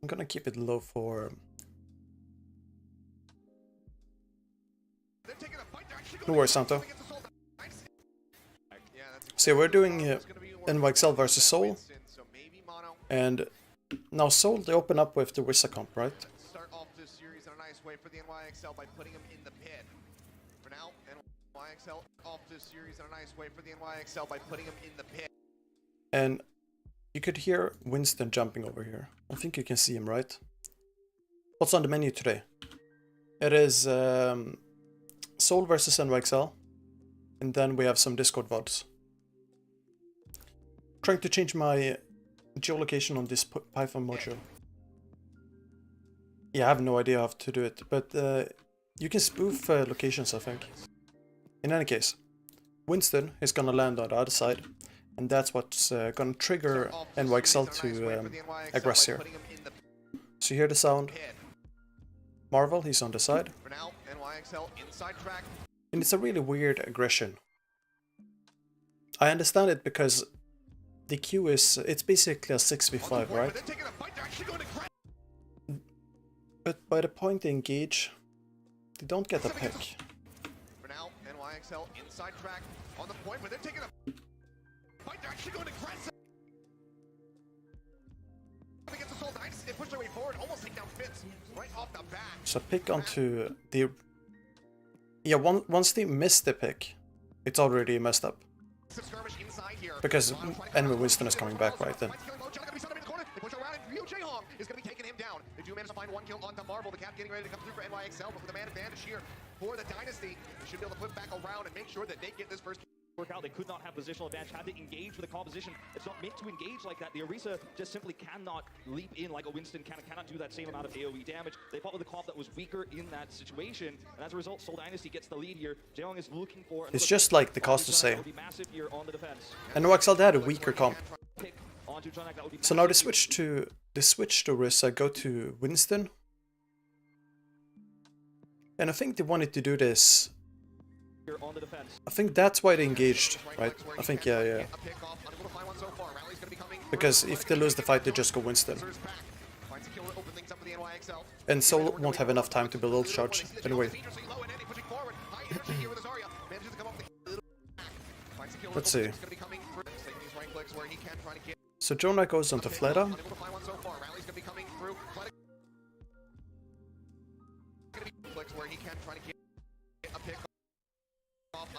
I'm gonna keep it low for... No worries, Santo. So we're doing NYXL versus Seoul. And now Seoul, they open up with the Wissa comp, right? Start off this series in a nice way for the NYXL by putting him in the pit. For now, NYXL off this series in a nice way for the NYXL by putting him in the pit. And you could hear Winston jumping over here. I think you can see him, right? What's on the menu today? It is Seoul versus NYXL. And then we have some Discord VODs. Trying to change my geolocation on this Python module. Yeah, I have no idea how to do it, but you can spoof locations, I think. In any case, Winston is gonna land on the other side, and that's what's gonna trigger NYXL to aggress here. So you hear the sound. Marvel, he's on the side. And it's a really weird aggression. I understand it because the queue is, it's basically a 6v5, right? But by the point they engage, they don't get a pick. For now, NYXL inside track on the point, but they're taking a fight. They're actually going aggressive. Against the Seoul Dynasty, they push their way forward, almost take down Fitz right off the bat. So pick onto the... Yeah, once they miss the pick, it's already messed up. Because enemy Winston is coming back right then. Is going to be taking him down. They do manage to find one kill onto Marvel. The cap getting ready to come through for NYXL, but with the man advantage here for the Dynasty, they should be able to flip back around and make sure that they get this first work out. They could not have positional advantage, had to engage with the composition. It's not meant to engage like that. The Orisa just simply cannot leap in like a Winston cannot do that same amount of AoE damage. They fought with a comp that was weaker in that situation, and as a result, Seoul Dynasty gets the lead here. Jaeyoung is looking for... It's just like the cost to say. And NYXL, they had a weaker comp. So now they switch to Orisa, go to Winston. And I think they wanted to do this. I think that's why they engaged, right? I think, yeah. Because if they lose the fight, they just go Winston. And Seoul won't have enough time to build ult charge anyway. Let's see. So Jonah goes onto Fleta.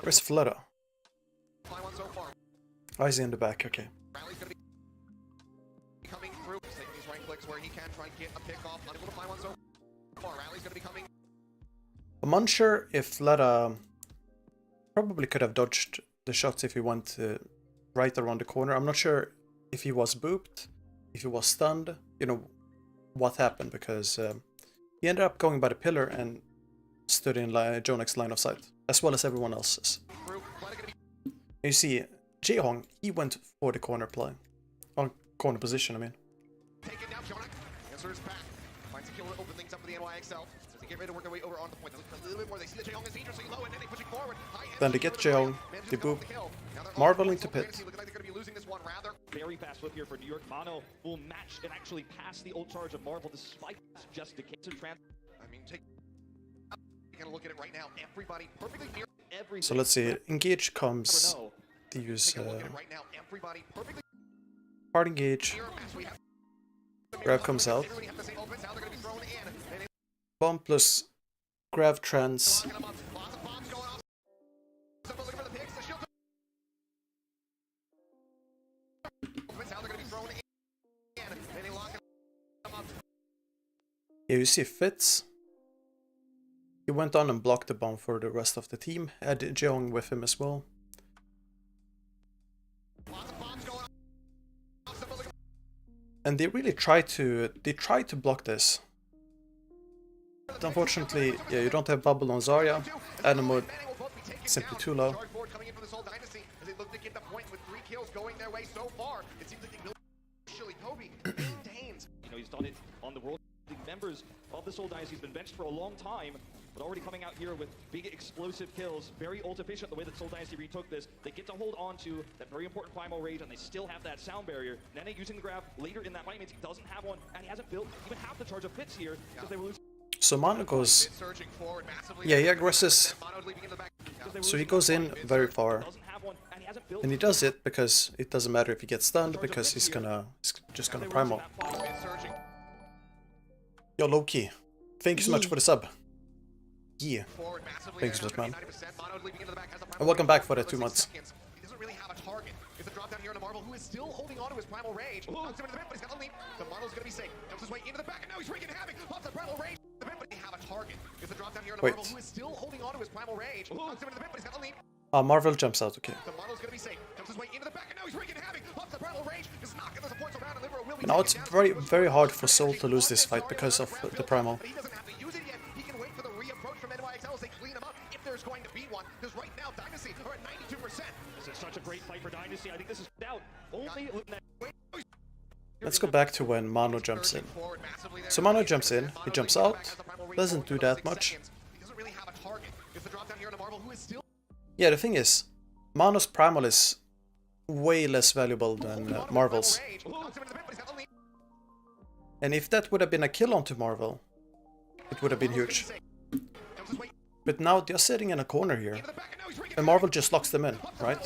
Where's Fleta? Oh, he's in the back, okay. I'm unsure if Fleta probably could have dodged the shots if he went right around the corner. I'm not sure if he was booped, if he was stunned, you know, what happened, because he ended up going by the pillar and stood in Jonek's line of sight, as well as everyone else's. You see, Jaeyoung, he went for the corner play. On corner position, I mean. Then they get Jaeyoung, they boop, Marvel into pit. Very fast flip here for New York. Mono will match and actually pass the ult charge of Marvel despite just the case of trans. I mean, take a look at it right now. Everybody perfectly near every. So let's see. Engage comes. They use hard engage. Grab comes out. Bomb plus grab trans. Here you see Fitz. He went on and blocked the bomb for the rest of the team. Had Jaeyoung with him as well. And they really tried to block this. But unfortunately, yeah, you don't have bubble on Zarya. Animal simply too low. He's done it on the world members of the Seoul Dynasty. He's been benched for a long time, but already coming out here with big explosive kills. Very ult efficient the way that Seoul Dynasty retook this. They get to hold on to that very important Primal Rage, and they still have that sound barrier. Nene using the grab later in that fight means he doesn't have one, and he hasn't built even half the charge of Fits here because they were losing. So Mano goes... Yeah, he aggresses. So he goes in very far. And he does it because it doesn't matter if he gets stunned, because he's just gonna primal. Yo, Loki, thank you so much for the sub. Yeah, thanks so much, man. And welcome back for the 2 months. He doesn't really have a target. It's a drop down here on the Marvel, who is still holding on to his Primal Rage. Knocks him into the pit, but he's got the leap. The Marvel's gonna be safe. Jumps his way into the back, and now he's wreaking havoc. Pops the Primal Rage. The pit, but they have a target. It's a drop down here on the Marvel, who is still holding on to his Primal Rage. Knocks him into the pit, but he's got the leap. Marvel jumps out, okay. The Marvel's gonna be safe. Jumps his way into the back, and now he's wreaking havoc. Pops the Primal Rage. Just knocking those points around, and Libero will be Now it's very hard for Seoul to lose this fight because of the primal. But he doesn't have to use it yet. He can wait for the reapproach from NYXL as they clean him up, if there's going to be one. Because right now, Dynasty are at 92%. This is such a great fight for Dynasty. I think this is out. Only Let's go back to when Mano jumps in. So Mano jumps in, he jumps out, doesn't do that much. He doesn't really have a target. It's the drop down here on the Marvel, who is still... Yeah, the thing is, Mano's primal is way less valuable than Marvel's. And if that would have been a kill onto Marvel, it would have been huge. But now they're sitting in a corner here, and Marvel just locks them in, right?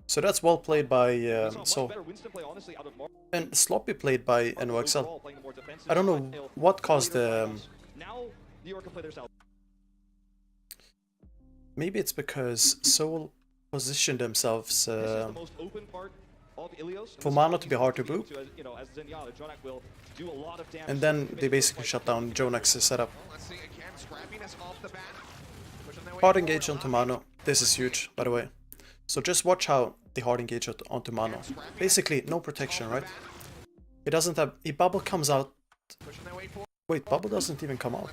So that's well played by and sloppy played by NYXL. I don't know what caused the... Maybe it's because Seoul positioned themselves for Mano to be hard to boop. And then they basically shut down JJoNak's setup. Hard engage onto Mano. This is huge, by the way. So just watch how they hard engage onto Mano. Basically, no protection, right? It doesn't have... Bubble comes out... Wait, Bubble doesn't even come out.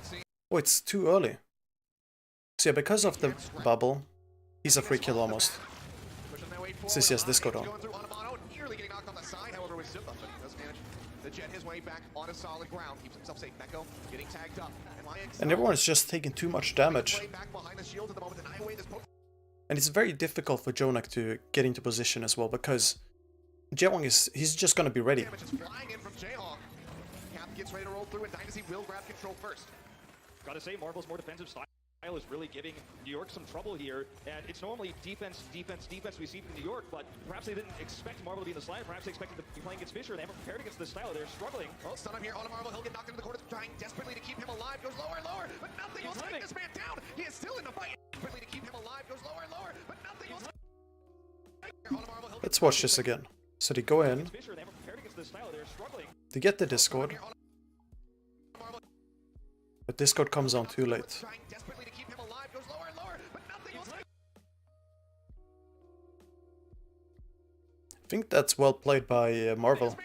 Oh, it's too early. So yeah, because of the bubble, he's a free kill almost. Since he has Discord on. And everyone is just taking too much damage. And it's very difficult for JJoNak to get into position as well, because Jaewong he's just gonna be ready. Gotta say, Marvel's more defensive style is really giving New York some trouble here, and it's normally defense we see from New York, but perhaps they didn't expect Marvel to be in the slide, perhaps they expected to be playing against Fisher, and they haven't prepared against this style, they're struggling. Oh, stun him here on a Marvel, he'll get knocked into the corner, trying desperately to keep him alive, goes lower and lower, but nothing will take this man down, he is still in the fight, desperately to keep him alive, goes lower and lower, but nothing will Let's watch this again. So they go in, they get the Discord, but Discord comes on too late. I think that's well played by Marvel.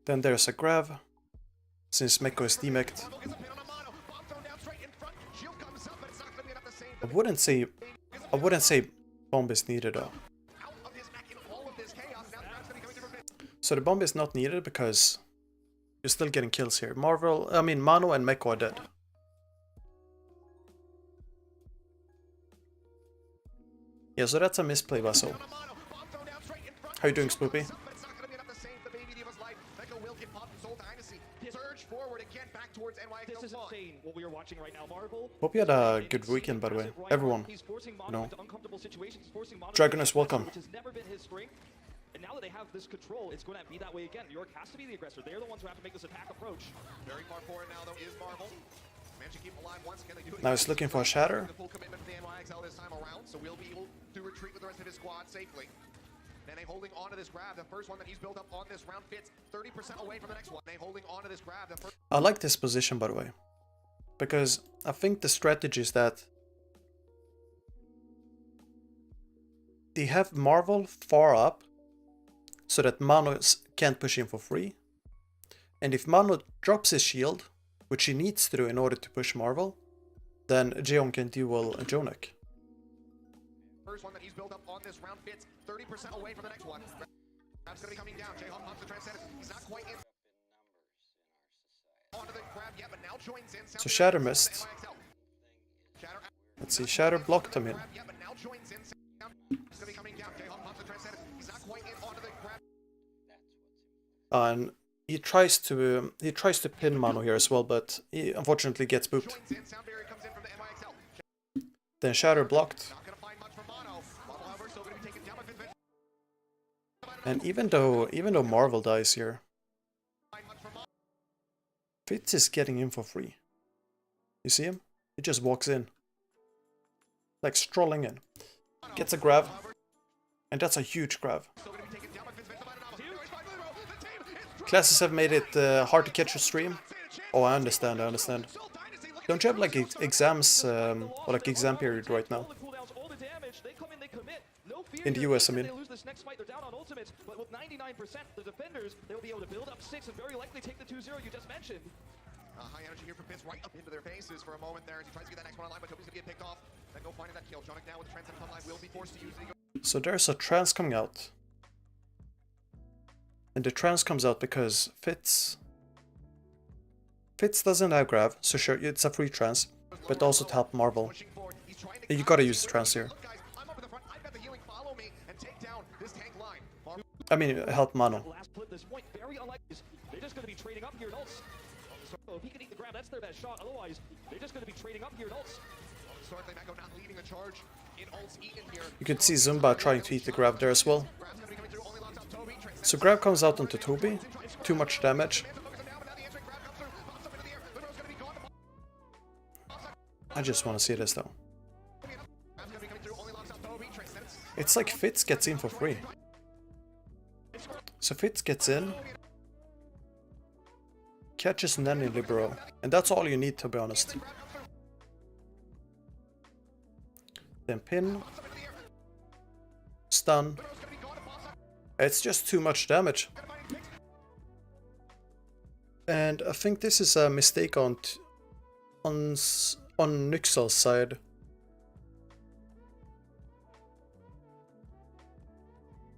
Then there's a grab, since Meko is demeched. I wouldn't say bomb is needed though. So the bomb is not needed because you're still getting kills here. Mano and Meko are dead. Yeah, so that's a misplay by Seoul. How you doing, Spoopy? This is insane what we are watching right now, Marvel. Hope you had a good weekend, by the way. Everyone. No. Dragon is welcome. Which has never been his strength. And now that they have this control, it's going to be that way again. New York has to be the aggressor. They're the ones who have to make this attack approach. Very far forward now, though, is Marvel. Now he's looking for a shatter. The full commitment for the NYXL this time around, so we'll be able to retreat with the rest of his squad safely. Nene holding on to this grab. The first one that he's built up on this round fits 30% away from the next one. Nene holding on to this grab. I like this position, by the way, because I think the strategy is that they have Marvel far up so that Mano can't push in for free. And if Mano drops his shield, which he needs to do in order to push Marvel, then JJoN can duel JJoNak. first one that he's built up on this round. Fits 30% away from the next one. Grab's gonna be coming down. J-Hawk pops the Transcendence. He's not quite in. Onto the grab yet, but now joins in. So Shatter missed. Let's see, Shatter blocked him in. And he tries to pin Mano here as well, but he unfortunately gets booped. Then Shatter blocked. And even though Marvel dies here, Fitz is getting in for free. You see him? He just walks in. Like strolling in. Gets a grab. And that's a huge grab. Classes have made it hard to catch a stream. Oh, I understand. Don't you have like exams, or like exam period right now? In the US, I mean. But with 99%, the defenders, they'll be able to build up 6 and very likely take the 2-0 you just mentioned. High energy here from Fitz right up into their faces for a moment there as he tries to get that next one online, but Toby's gonna get picked off. Then go finding that kill. Jonic now with Transcendence online will be forced to use it. So there's a trance coming out. And the trance comes out because Fitz doesn't have grab, so sure, it's a free trance, but also to help Marvel. You gotta use the trance here. I mean, help Mano. They're just going to be trading up here in ults. So if he can eat the grab, that's their best shot. Otherwise, they're just going to be trading up here in ults. You can see Zumba trying to eat the grab there as well. So grab comes out onto Toby. Too much damage. I just want to see this though. It's like Fitz gets in for free. So Fitz gets in, catches Nanny Libero, and that's all you need, to be honest. Then pin, stun. It's just too much damage. And I think this is a mistake on NYXL's side.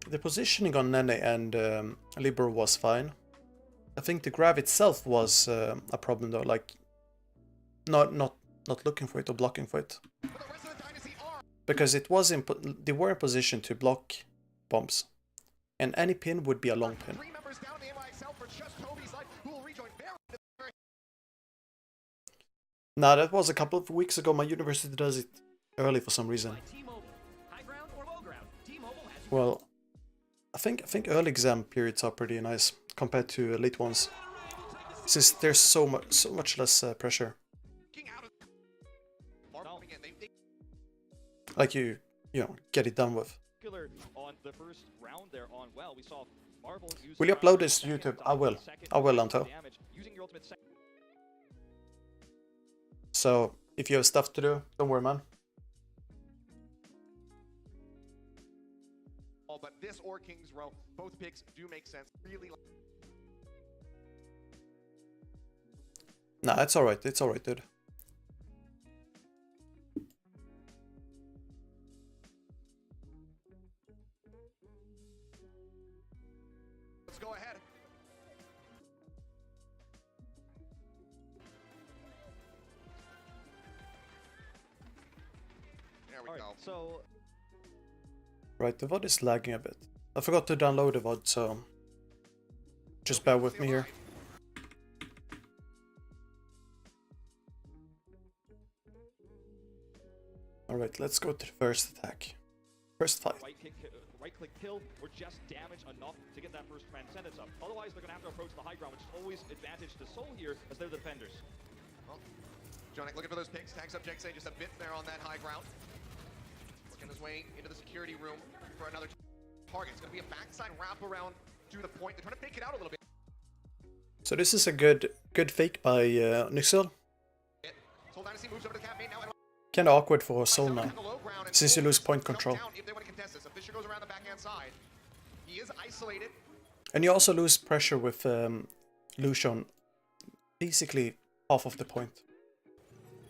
The positioning on Nene and Libero was fine. I think the grab itself was a problem though, like not looking for it or blocking for it, because it was they were in position to block bombs, and any pin would be a long pin. Nah, that was a couple of weeks ago. My university does it early for some reason. Well, I think early exam periods are pretty nice compared to late ones, since there's so much less pressure. Like you know, get it done with. Will you upload this to YouTube? I will, Anto. So if you have stuff to do, don't worry, man. But this or King's Row, both picks do make sense. Really. Nah, it's alright. It's alright, dude. Let's go ahead. There we go. So. Right, the VOD is lagging a bit. I forgot to download the VOD, so just bear with me here. Alright, let's go to the first attack. First fight. Right click kill or just damage enough to get that first Transcendence up. Otherwise, they're going to have to approach the high ground, which is always advantage to Seoul here, as they're the defenders. Well, Jonic looking for those picks. Tags up Jexay just a bit there on that high ground. His way into the security room for another target. It's going to be a backside wraparound to the point. They're trying to fake it out a little bit. So this is a good fake by NYXL. Seoul Dynasty moves over to the cap main now. Kinda awkward for Seoul now, since you lose point control. If they want to contest this, a Fisher goes around the backhand side. He is isolated. And you also lose pressure with Lucian, basically half of the point.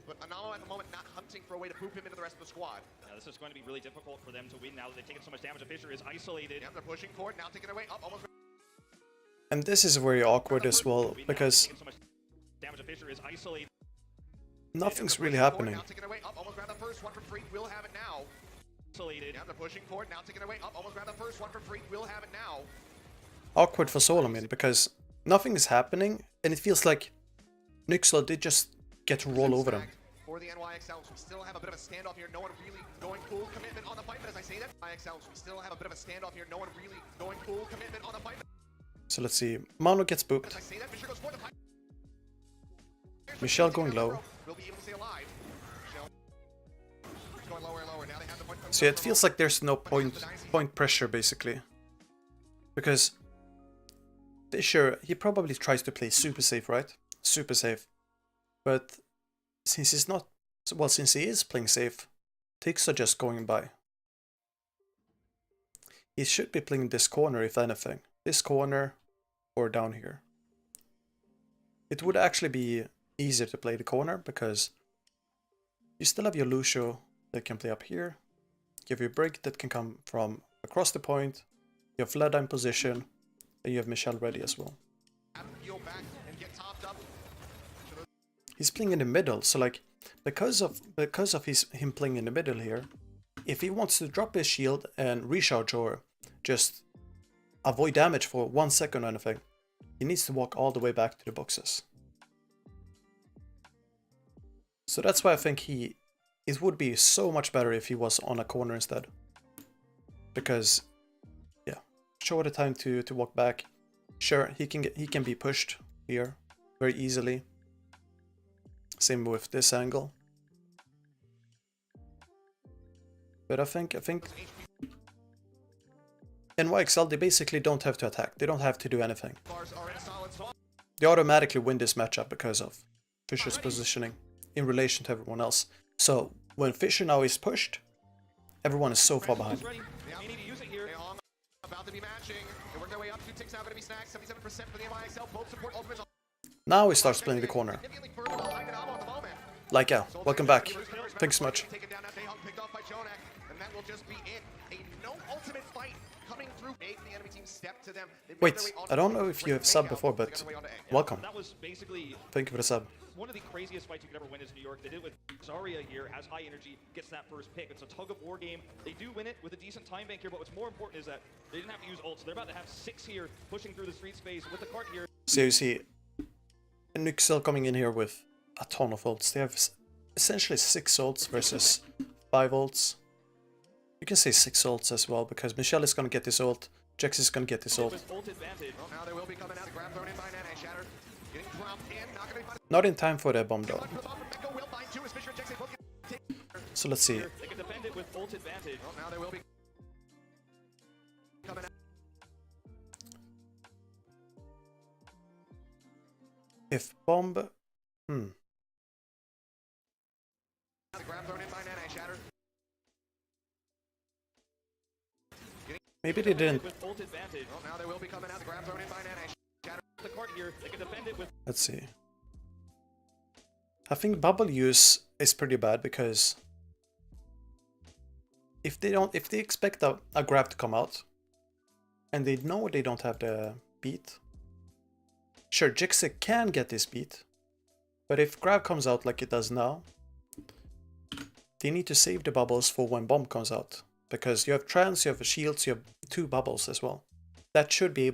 But Analo at the moment not hunting hunting for a way to poop him into the rest of the squad. Yeah, this is going to be really difficult for them to win now that they've taken so much damage. Fisher is isolated. Yeah, they're pushing forward, now taking it away, up, almost. And this is very awkward as well, because Damage Fisher is isolated. nothing's really happening. Now taking it away, up, almost grab the first one for free, we'll have it now. Isolated. Yeah, they're pushing forward, now taking it away, up, almost grab the first one for free, we'll have it now. Awkward for Seoul, I mean, because nothing is happening, and it feels like NYXL did just get to roll over them. For the NYXLs, we still have a bit of a standoff here. No one really going full commitment on the fight, but as I say that, NYXLs, we still have a bit of a standoff here. No one really going full commitment on the fight. So let's see. Mano gets As booped. I say that, Fisher goes for the fight. Michelle going low. We'll be able to stay alive. Michelle going lower and lower. Now they have the point. So yeah, it feels like there's no point pressure, basically. Because Fisher, he probably tries to play super safe, right? Super safe. But since he's not, well, since he is playing safe, ticks are just going by. He should be playing this corner, if anything. This corner or down here. It would actually be easier to play the corner because you still have your Lucio that can play up here. You have your Brig that can come from across the point. You have Vlada in position. And you have Michelle ready as well. He's playing in the middle, so like because of him playing in the middle here, if he wants to drop his shield and recharge or just avoid damage for 1 second or anything, he needs to walk all the way back to the boxes. So that's why I think it would be so much better if he was on a corner instead. Because yeah, shorter time to walk back. Sure, he can be pushed here very easily. Same with this angle. But I think NYXL, they basically don't have to attack. They don't have to do anything. They automatically win this matchup because of Fisher's positioning in relation to everyone else. So when Fisher now is pushed, everyone is so far behind. About to be matching. They work their way up. 2 ticks now going to be snagged. 77% for the NYXL. Both support ultimates. Now he starts playing the corner. Like, yeah, welcome back. Thanks so much. Taken down that Bayhawk, picked off by Jonak, and that will just be it. A no ultimate fight coming through. The enemy team step to them. Wait, I don't know if you have subbed before, but welcome. That was basically Thank you for the sub. one of the craziest fights you could ever win is New York. They did it with Zarya here, has high energy, gets that first pick. It's a tug of war game. They do win it with a decent time bank here, but what's more important is that they didn't have to use ults. They're about to have 6 here, pushing through the street space with the cart here. So you see NYXL coming in here with a ton of ults. They have essentially 6 ults versus 5 ults. You can say 6 ults as well, because Michelle is going to get this ult, Jax is going to get this ult. Now they will be coming out. The grab thrown in by Nana. Shatter getting dropped in. Not going to be Not in time for the bomb though. So let's see. They can defend it with ult advantage. Now they will be coming out. If bomb... The grab thrown in by Nana. Shatter. Maybe they didn't. With ult advantage. Now they will be coming out. The grab thrown in by Nana. Shatter. The cart here, they can defend it with. Let's see. I think bubble use is pretty bad because if they expect a grab to come out and they know they don't have the beat. Sure, Jixi can get this beat, but if grab comes out like it does now, they need to save the bubbles for when bomb comes out. Because you have trance, you have shields, you have 2 bubbles as well. That should be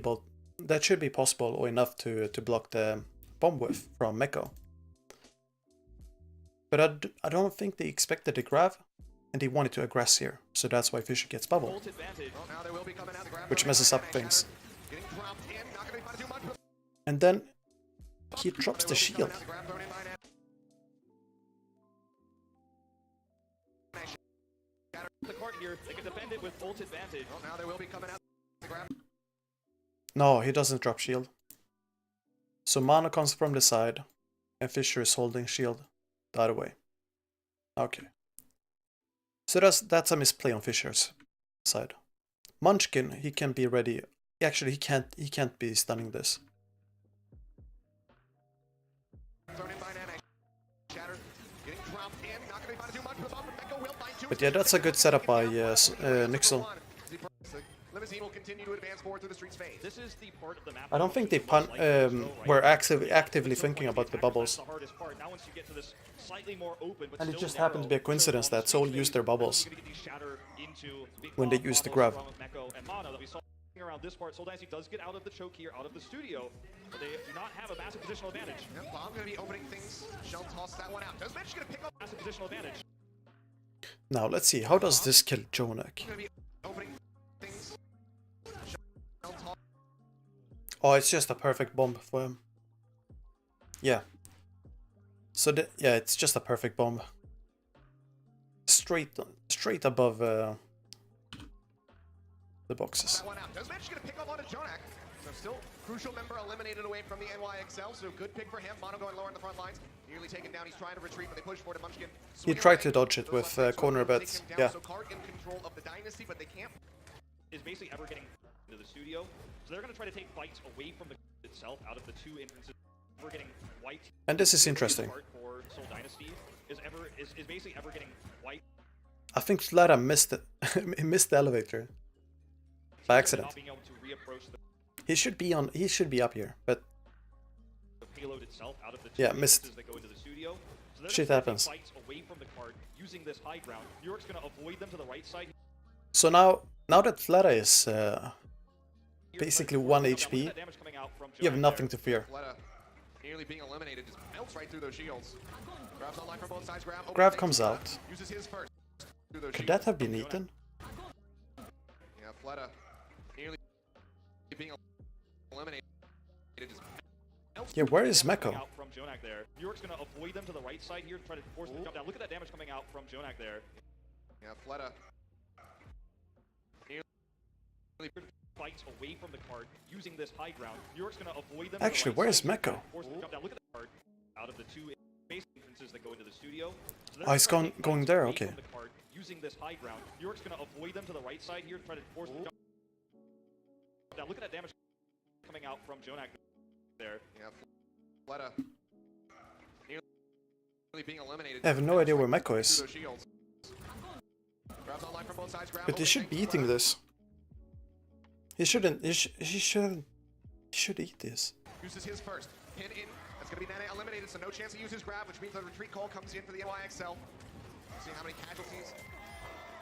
possible or enough to block the bomb whiff from Meko. But I don't think they expected the grab, and they wanted to aggress here. So that's why Fisher gets bubble, which messes up things. And then he drops the shield. The cart here, they can defend it with ult advantage. Now they will be coming out. No, he doesn't drop shield. So Mana comes from the side, and Fisher is holding shield the other way. Okay. So that's a misplay on Fisher's side. Munchkin, he can be ready. Actually, he can't be stunning this. Getting dropped in, not gonna be able to do much, but Mecco will find two. But yeah, that's a good setup by NYXL. Limousine will continue to advance forward through the streets phase. This is the part of the map I don't think they were actively thinking about the bubbles. And it just happened to be a coincidence that Seoul used their bubbles when they used the grab. Around this part, Seoul Dynasty does get out of the choke here, out of the studio, but they do not have a massive positional advantage. Yep, Bob gonna be opening things. Shell toss that one out. Does Mitch gonna pick up Massive positional advantage. Now let's see, how does this kill Jonak? gonna be opening things. Shell toss. Oh, it's just a perfect bomb for him. Yeah. So yeah, it's just a perfect bomb. Straight above the boxes. That one out. Does Mitch gonna pick up on a Jonak? So still crucial member eliminated away from the NYXL. So good pick for him. Mono going lower in the front lines. Nearly taken down. He's trying to retreat, but they push forward to Munchkin. He tried to dodge it with corner bets. Yeah. So Card in control of the Dynasty, but they can't. Is basically ever getting into the studio, so they're going to try to take fights away from the itself out of the two entrances. We're getting white. And this is interesting. Part for Seoul Dynasty is basically ever getting white. I think Flara missed it. He missed the elevator by accident. Not being able to reapproach the He should be on. He should be up here, but payload itself out of the two yeah, missed. entrances that go into the studio. So they're Shit gonna take happens. Fights away from the card using this high ground. New York's going to avoid them to the right side. So now that Flara is basically 1 HP, you have nothing to fear. Fleta nearly being eliminated. Just melts right through those shields. Grabs online from both sides. Grab comes out. Uses his first. Through those Could shields. that have been eaten? Yeah, Fleta nearly being eliminated. Just melts Yeah, where is Damage Mecco? coming out from Jonak there. New York's going to avoid them to the right side here, try to force them to jump down. Look at that damage coming out from Jonak there. Yeah, Fleta Fights away from the card using this high ground. New York's going to avoid them. Actually, to the right where is side, Mecco? force them to jump down. Look at the card out of the two base entrances that go into the studio. So they're Oh, he's gonna try to take going fights there, away okay. from the card using this high ground. New York's going to avoid them to the right side here, try to force them to jump down. Look at that damage coming out from Jonak there. Yeah, Fleta nearly being eliminated. I have no idea where Mecco Through is. those shields. Grabs online from both sides. But he should be eating this. He shouldn't. He should eat this. Uses his first. Pin in. That's going to be Nana eliminated, so no chance to use his grab, which means the retreat call comes in for the NYXL. See how many casualties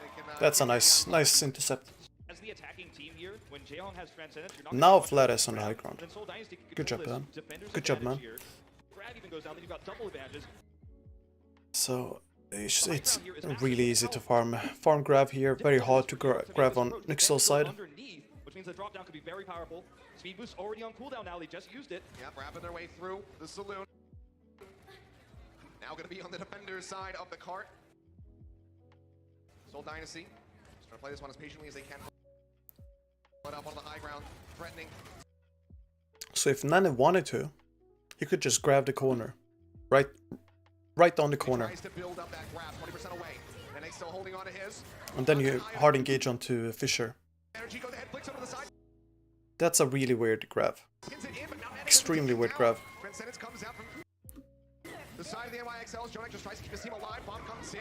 they can. That's a nice intercept. As the attacking team here, when Jaehyung has Transcendence, you're not Now gonna Flat is on the high ground. then Seoul Dynasty can Good job, control man. this defender's Good job, advantage man. here. Grab even goes down, then you've got double advantages. So it's really easy to farm grab here. Very hard to grab on NYXL side. Underneath, which means the drop down could be very powerful. Speed boost already on cooldown now, they just used it. Yeah, wrapping their way through the saloon. Now going to be on the defender's side of the cart. Seoul Dynasty. Just trying to play this one as patiently as they can. Put up on the high ground, threatening. So if Nana wanted to, he could just grab the corner, right on the corner, Tries to build up that grab, 20% away. And they still holding on to his. and then you hard engage onto Fisher. Energy goes ahead, flicks over to the side. That's a really weird grab. Pins it in, but now Nana Extremely takes it weird down. grab. Transcendence comes out from the side of the NYXL. Jonak just tries to keep his team alive. Bomb comes in.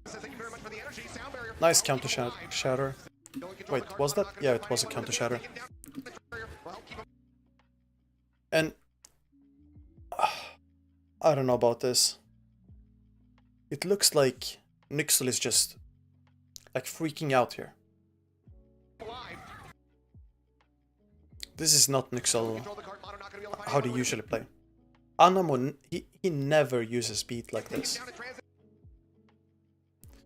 Says thank you very much for the energy. Sound barrier. Nice counter shatter. Wait, was that? Yeah, it was a counter shatter. And I don't know about this. It looks like NYXL is just like freaking out here. This is not NYXL how they usually play. Anamo, he never uses beat like this.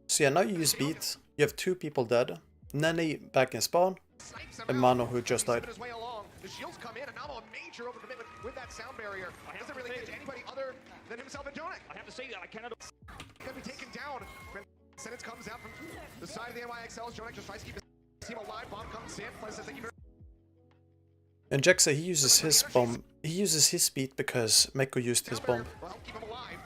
So yeah, now you use beat. You have 2 people dead. Nene back in spawn, and Mano who just died. The shields come in, and now a major overcommitment with that sound barrier. Doesn't really get to anybody other than himself and Jonak. I have to say that I cannot. Can be taken down. Sentence comes out from the side of the NYXL. Jonak just tries to keep his team alive. Bomb comes in. Plays says thank you very And Jaxa, he uses his bomb. He uses his speed because Meko used his bomb. Well, keep him alive.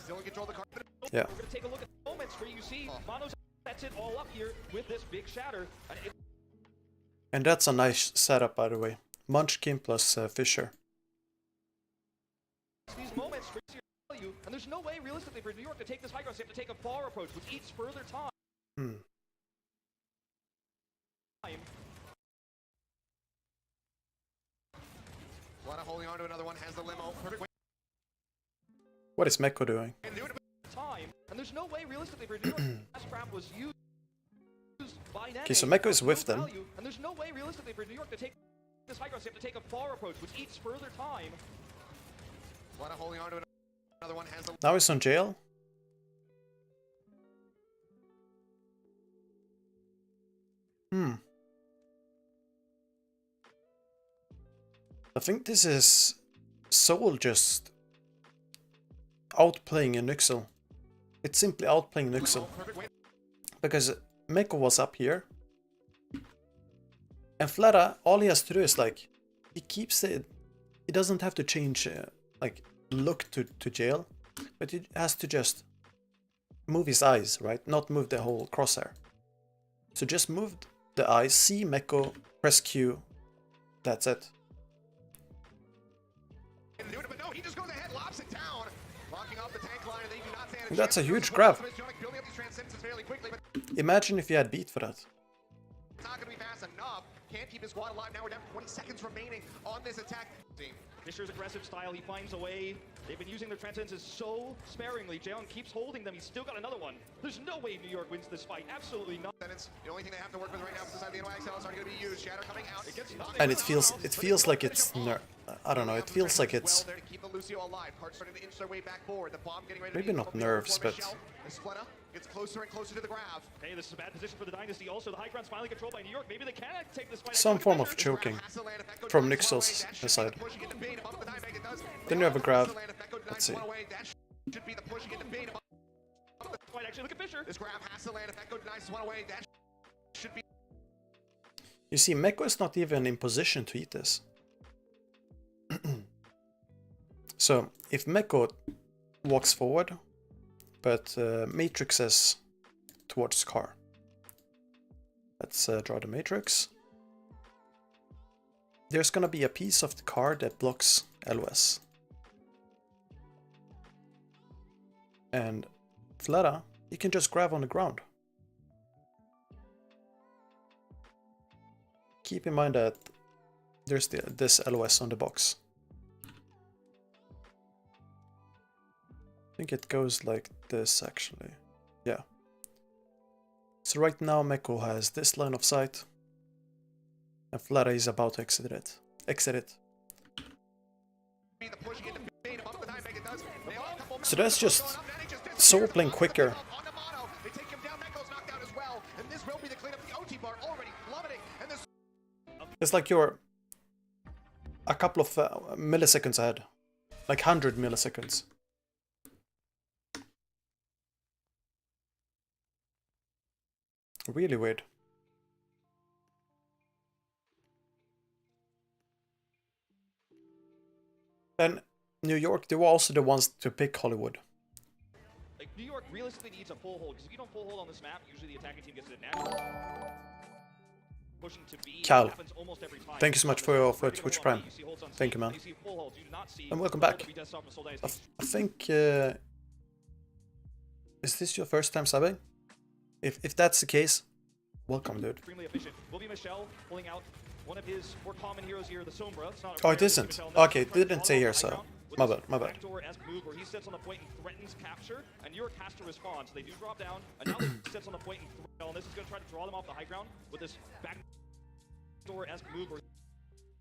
Still in control of the card. Yeah. We're going to take a look at the moments where you see Mono sets it all up here with this big shatter. And And that's a nice setup, by the way. Munchkin plus Fisher. these moments, value, and there's no way realistically for New York to take this high ground. So they have to take a far approach, which eats further time. Fleta holding on to another one, has the limo. Perfect. What is Meko doing? Time, and there's no way realistically for New York. Last trap was used by Nene. Okay, so Meko is with them. Value, and there's no way realistically for New York to take this high ground. So they have to take a far approach, which eats further time. Fleta holding on to another one, has the Now he's on jail. I think this is Seoul just outplaying a NYXL. It's simply outplaying NYXL. Because Meko was up here. And Fleta, all he has to do is like, he keeps it, he doesn't have to change like look to jail, but he has to just move his eyes, right? Not move the whole crosshair. So just move the eyes, see Meko, press Q, that's it. But no, he just goes ahead, lobs it down, blocking off the tank line, and they do not stand a That's a chance. huge grab. Building up these transcendences fairly quickly, but Imagine if you had beat for that. it's not going to be fast enough. Can't keep his squad alive. Now we're down to 20 seconds remaining on this attack. Fisher's aggressive style, he finds a way. They've been using their transcendences so sparingly. Jayon keeps holding them. He's still got another one. There's no way New York wins this fight. Absolutely not. The only thing they have to work with right now is the side of the NYXL is already going to be used. Shatter coming out. And it feels like it's I don't know, it feels like it's well there to keep the Lucio alive. Cards starting to inch their way back forward. The bomb getting ready to maybe be not nerves, but as Fleta gets closer and closer to the grab. Hey, this is a bad position for the Dynasty. Also, the high ground's finally controlled by New York. Maybe they can take this fight. some form of choking from NYXL's side. Then you have a grab. Let's see. Should be the pushing into bait. Fight, actually, look at Fisher. This grab has to land. If Echo denies one away, that should be. You see, Meko is not even in position to eat this. So, if Meko walks forward, but matrixes towards car. Let's draw the matrix. There's gonna be a piece of the car that blocks LOS. And Fleta, you can just grab on the ground. Keep in mind that there's this LOS on the box. I think it goes like this actually. Yeah. So right now Meko has this line of sight. And Fleta is about to exit it. So that's just Seoul playing quicker. It's like you're a couple of milliseconds ahead. Like 100 milliseconds. Really weird. And New York, they were also the ones to pick Hollywood. Like, New York realistically needs a full hold, because if you don't full hold on this map, usually the attacking team gets it natural. Pushing to B happens almost every time. Thank you so much for Twitch Prime. Thank you, man. And welcome back. I think... is this your first time subbing? If that's the case, welcome, dude. Extremely efficient. Will be Michelle pulling out one of his more common heroes here, the Sombra. It's not oh, it isn't. Okay, it didn't say here, so my bad. Move where he sits on the point and threatens capture, and New York has to respond. So they do drop down, and now he sits on the point and this is going to try to draw them off the high ground with this backdoor-esque move where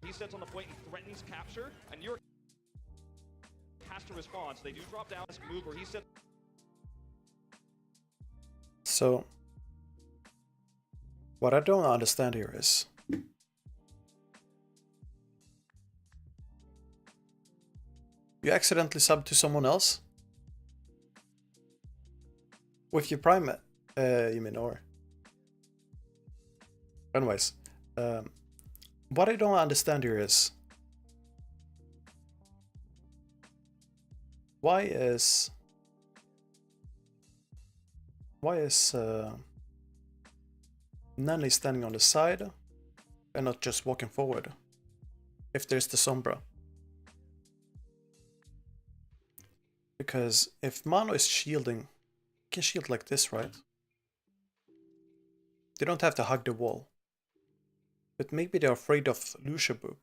he sits on the point and threatens capture, and New York has to respond. So they do drop down. Move where he sits. So, what I don't understand here is you accidentally sub to someone else with your prime, you mean, or anyways, what I don't understand here is why is Nani standing on the side and not just walking forward if there's the Sombra? Because if Mano is shielding, he can shield like this, right? They don't have to hug the wall. But maybe they're afraid of Lucia Boop.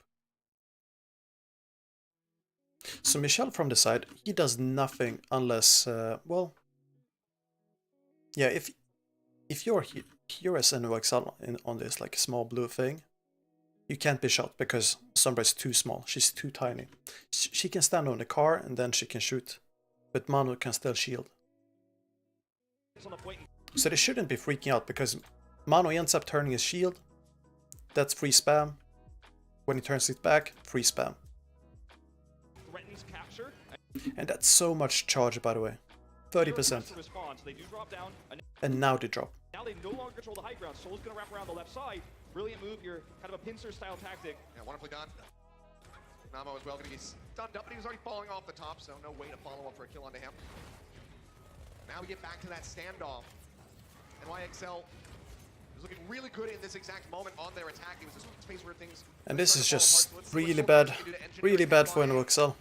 So Michelle from the side, he does nothing unless, well... Yeah, if you're here as NYXL on this like small blue thing, you can't be shot because Sombra is too small. She's too tiny. She can stand on the car and then she can shoot. But Manu can still shield. So they shouldn't be freaking out because Manu ends up turning his shield. That's free spam. When he turns it back, free spam. And that's so much charge, by the way. 30%. And now they drop. Now they no longer control the high ground. Soul's going to wrap around the left side. Brilliant move here. Kind of a pincer style tactic. Yeah, wonderfully done. Namo as well going to be stunned up, but he was already falling off the top, so no way to follow up for a kill onto him. Now we get back to that standoff. NYXL is looking really good in this exact moment on their attack. It was a space where things... And this is just really bad for NYXL.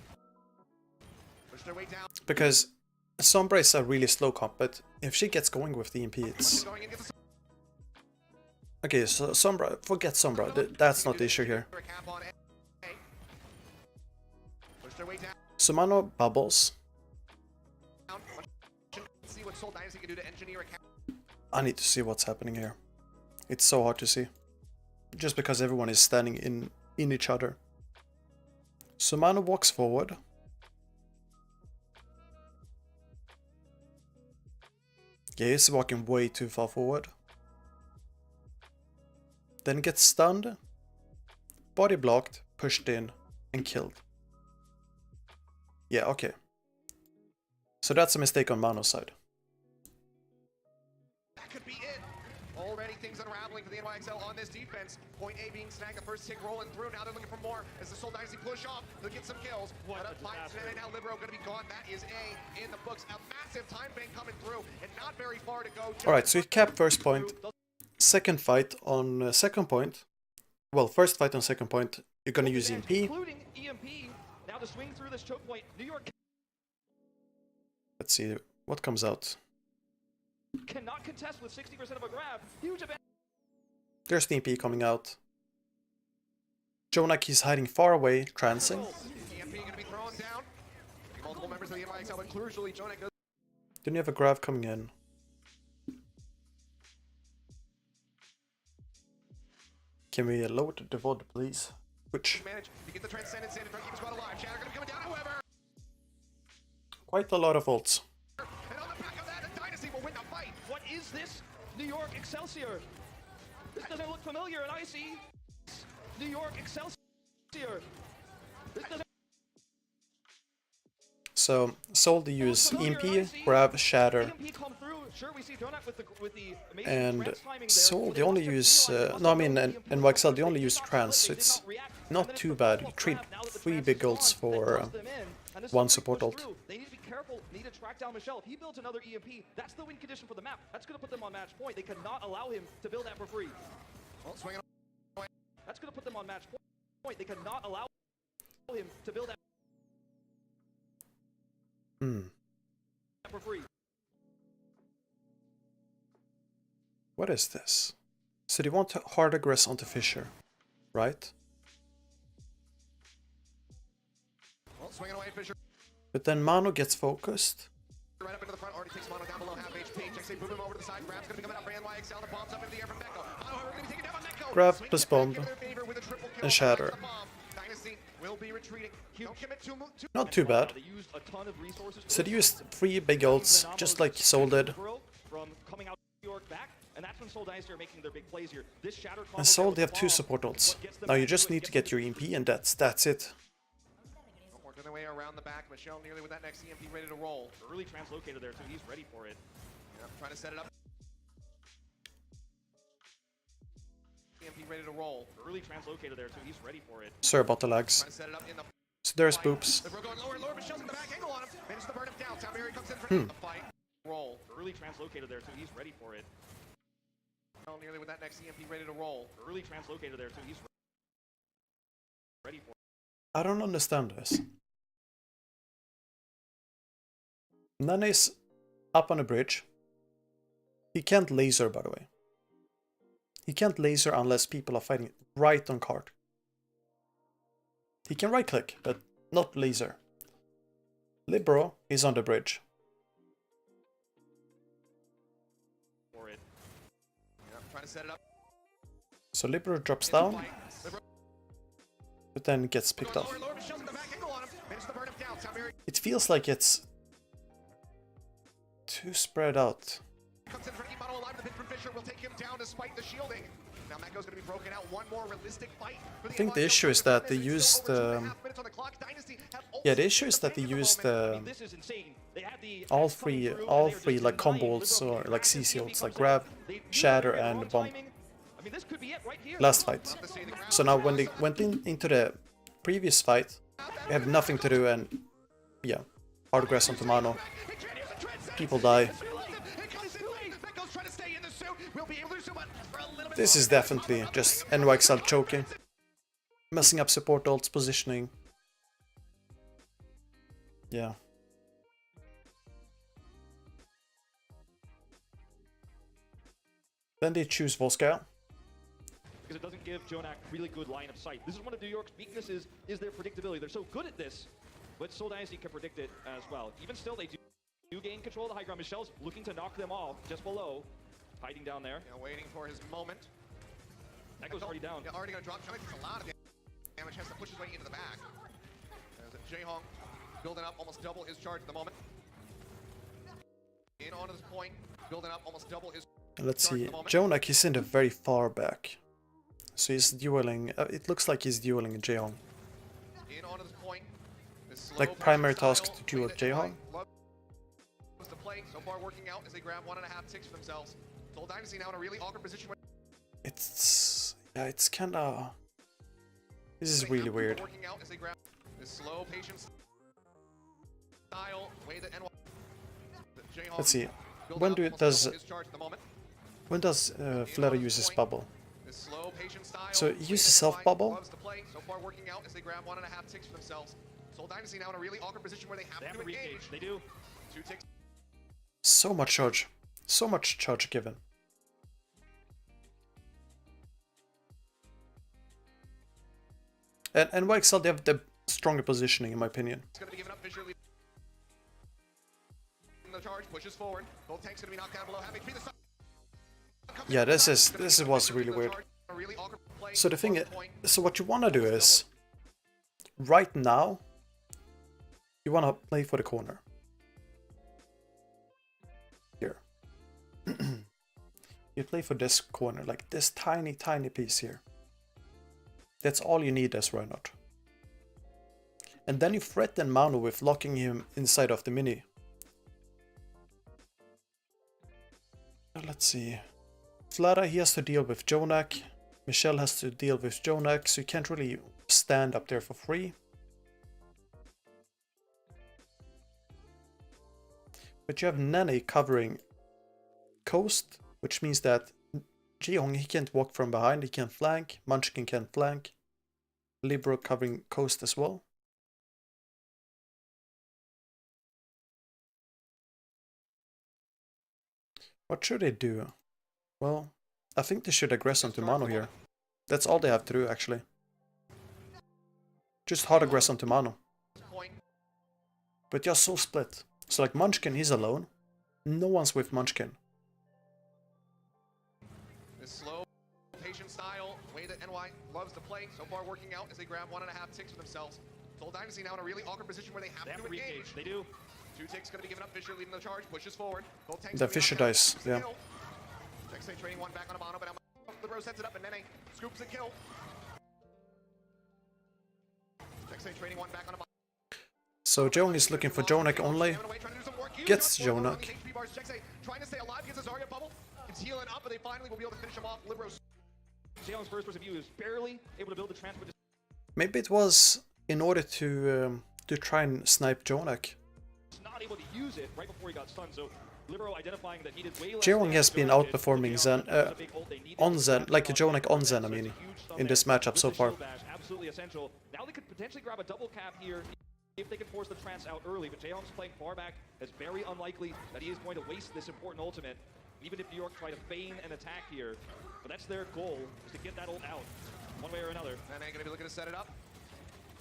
Push their way down. Because Sombra is a really slow comp, but if she gets going with the EMP, it's... Okay, so Sombra, forget Sombra, that's not the issue here. So Mano bubbles. I need to see what's happening here. It's so hard to see. Just because everyone is standing in each other. So Mano walks forward. Yeah, he's walking way too far forward. Then gets stunned, body blocked, pushed in, and killed. Yeah, okay. So that's a mistake on Mano's side. That could be it. Already things unraveling for the NYXL on this defense. Point A being snagged, the first tick rolling through. Now they're looking for more as the Seoul Dynasty push off. They'll get some kills. What a disaster. Now Libero going to be gone. That is A in the books. A massive time bank coming through and not very far to go. Alright, so he capped first point. Second fight on second point. Well, first fight on second point, you're gonna use EMP. Including EMP. Now to swing through this choke point. New York Let's see what comes out. cannot contest with 60% of a grab. Huge advantage. There's the EMP coming out. Jonak is hiding far away, trancing. EMP going to be thrown down. Multiple members of the NYXL, but crucially, Jonak goes. Then you have a grab coming in. Can we load the VOD, please? Which Manage to get the transcendence in and try to keep his squad alive. Shatter going to be coming down, however. quite a lot of ults. And on the back of that, the Dynasty will win the fight. What is this? New York Excelsior. This doesn't look familiar, and I see New York Excelsior. This doesn't. So Seoul they use EMP, grab, shatter, and Seoul they only use no, I mean and NYXL they only use trance, so it's not too bad. You trade 3 big ults for 1 support ult. They need to be careful. Need to track down Michelle. If he builds another EMP, that's the win condition for the map. That's going to put them on match point. They cannot allow him to build that for free. That's going to put them on match point. They cannot allow him to build that for free. What is this? So they want to hard aggress onto Fisher, right? Swinging away, Fisher. But then Mano gets focused. Right up into the front, already takes Mono down below half HP. Checks a boom him over to the side. Grab's gonna be coming up for NYXL. The bomb's up into the air from Neko. Mono, however, gonna be taken down on Neko. Grab plus bomb and shatter. Dynasty will be retreating. Don't commit too Not too bad. So they used 3 big ults, just like Seoul did. From coming out New York back, and that's when Seoul Dynasty are making their big plays here. This shatter And Seoul they have 2 support ults. Now you just need to get your EMP and that's it. Working their way around the back. Michelle nearly with that next EMP ready to roll. Early translocator there too. He's ready for it. Yep, trying to set it up. EMP ready to roll. Early translocator there too. He's ready for it. Sorry about the lags. Trying to set it up in the So there's Boops. We're going lower and lower. Michelle's in the back angle on him. Manages to burn him down. Salmieri comes in for the fight. Roll. Early translocator there too. He's ready for it. Michelle nearly with that next EMP ready to roll. Early translocator there too. He's ready for it. I don't understand this. Nene's up on the bridge. He can't laser, by the way. He can't laser unless people are fighting right on card. He can right click, but not laser. Libero is on the bridge. For it. Yeah, trying to set it up. So Libero drops down, but then gets picked off. It feels like it's too spread out. Comes in for Imano alive. The pin from Fisher will take him down despite the shielding. Now Meko's going to be broken out. One more realistic fight. I think the issue is that they used yeah, the issue is that they used all three like combos or like CCOs, like grab, shatter, and bomb. Last fight. So now when they went into the previous fight, they have nothing to do, and yeah, hard aggress onto Mano. People die. This is definitely just NYXL choking. Messing up support ults, positioning. Yeah. Then they choose Volskaya. Because it doesn't give Jonak really good line of sight. This is one of New York's weaknesses, is their predictability. They're so good at this, but Seoul Dynasty can predict it as well. Even still, they do gain control of the high ground. Michelle's looking to knock them off just below, hiding down there. Yeah, waiting for his moment. Echo's already down. Yeah, already gonna drop. Jonak takes a lot of damage. Has to push his way into the back. There's Jaehong building up almost double his charge at the moment. In onto this point, building up almost double his. Let's see. Jonak is in the very far back. So he's dueling. It looks like he's dueling Jaehong. In onto this point. Like primary task to duel Jaehong. So far working out as they grab 1.5 ticks for themselves. Seoul Dynasty now in a really awkward position. It's yeah, it's kinda. This is really weird. Working out as they grab this slow patience style way that Jaehong. Let's see. When does Flutter use his bubble? So he uses self bubble. So far working out as they grab 1.5 ticks for themselves. Seoul Dynasty now in a really awkward position where they have to engage. They do. 2 ticks. So much charge. So much charge given. And NYXL, they have the stronger positioning in my opinion. It's going to be given up visually. The charge pushes forward. Both tanks going to be knocked down below. Yeah, this was really weird. So the thing is, so what you want to do is, right now, you want to play for the corner. Here. You play for this corner, like this tiny piece here. That's all you need as Reinhardt. And then you threaten Mano with locking him inside of the mini. Let's see. Flara, he has to deal with Jonak. Michelle has to deal with Jonak, so you can't really stand up there for free. But you have Nene covering Coast, which means that Jaehong, he can't walk from behind, he can flank. Munchkin can't flank. Libero covering Coast as well. What should they do? Well, I think they should aggress onto Mano here. That's all they have to do, actually. Just hard aggress onto Mano. But you're so split. So like Munchkin, he's alone. No one's with Munchkin. This slow, patient style, way that NY loves to play. So far working out as they grab 1.5 ticks for themselves. Seoul Dynasty now in a really awkward position where they have to engage. They do. 2 ticks going to be given up. Fisher leading the charge, pushes forward. Both tanks The Fisher dice, yeah. Say trading one back on a Mono, but Libero sets it up and Nene scoops the kill. Say trading one back on a Mono. So Jaehong is looking for Jonak only. Gets Jonak. Trying to stay alive, gets a Zarya bubble. It's healing up, but they finally will be able to finish him off. Libero's Jaehong's first person view is barely able to build the transport. Maybe it was in order to try and snipe Jonak. Not able to use it right before he got stunned, so Libero identifying that he did way less. Jaehong has been outperforming Zen, on Zen, like Jonak on Zen, I mean, in this matchup so far. Absolutely essential. Now they could potentially grab a double cap here. if they can force the trance out early, but Jaehyung's playing far back. It's very unlikely that he is going to waste this important ultimate, even if New York try to feign an attack here. But that's their goal, is to get that ult out, one way or another. And they're going to be looking to set it up.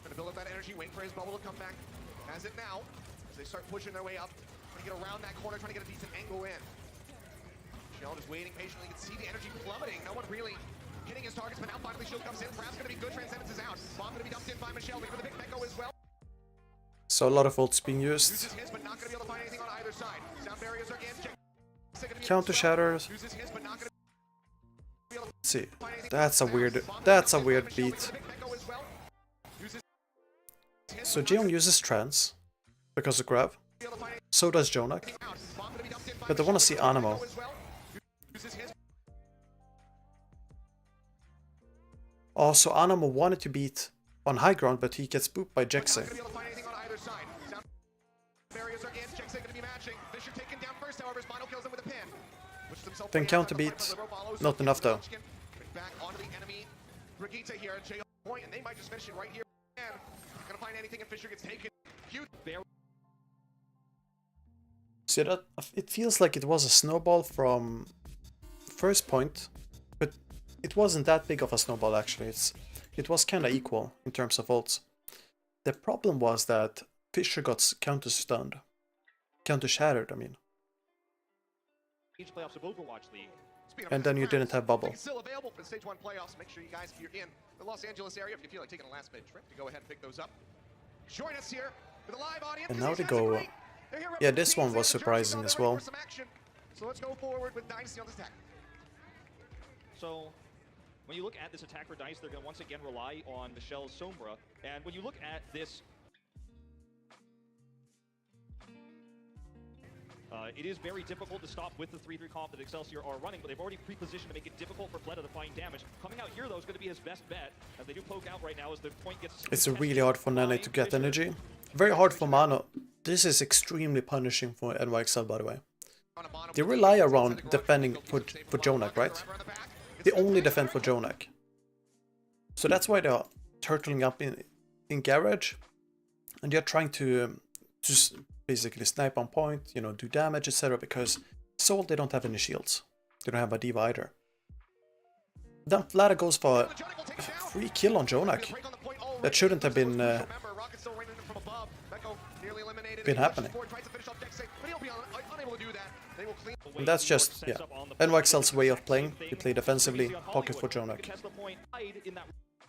Going to build up that energy, wait for his bubble to come back. Has it now, as they start pushing their way up. Trying to get around that corner, trying to get a decent angle in. Shell just waiting patiently. You can see the energy plummeting. No one really hitting his targets, but now finally Shield comes in. Perhaps going to be good. Transcendence is out. Bomb going to be dumped in by Michelle. Looking for the big Meko as well. So a lot of ults being used. Uses his, but not going to be able to find anything on either side. Sound barriers are in. Counter shatters. Uses his, but not going to be able to See, find anything. that's a weird beat. So Jeong uses trance because of grab. So does Jonak. But they want to see Animo. Also, Animo wanted to beat on high ground, but he gets booped by Jexy. Then counter beat, not enough though. See that? It feels like it was a snowball from first point, but it wasn't that big of a snowball actually. It was kind of equal in terms of ults. The problem was that Fisher got counter stunned, counter shattered. I mean. Each playoffs of Overwatch League. And then you didn't have bubble. Still available for the stage 1 playoffs. Make sure you guys, if you're in the Los Angeles area, if you feel like taking a last minute trip, to go ahead and pick those up. Join us here with a live audience. And now they go. Yeah, this one was surprising as well. So let's go forward with Dynasty on this attack. So when you look at this attack for Dice, they're going to once again rely on Michelle's Sombra. And when you look at this, it is very difficult to stop with the 3-3 comp that Excelsior are running, but they've already pre-positioned to make it difficult for Fleta to find damage. Coming out here, though, is going to be his best bet, as they do poke out right now as the point gets... It's really hard for Nene to get energy. Very hard for Mano. This is extremely punishing for NYXL, by the way. They rely around defending for Jonak, right? They only defend for Jonak. So that's why they're turtling up in Garage, and they're trying to just basically snipe on point, you know, do damage, etc. Because Seoul, they don't have any shields. They don't have a diva either. Then Flata goes for a free kill on Jonak. That shouldn't have been happening. And that's just, yeah, NYXL's way of playing. They play defensively, pocket for Jonak.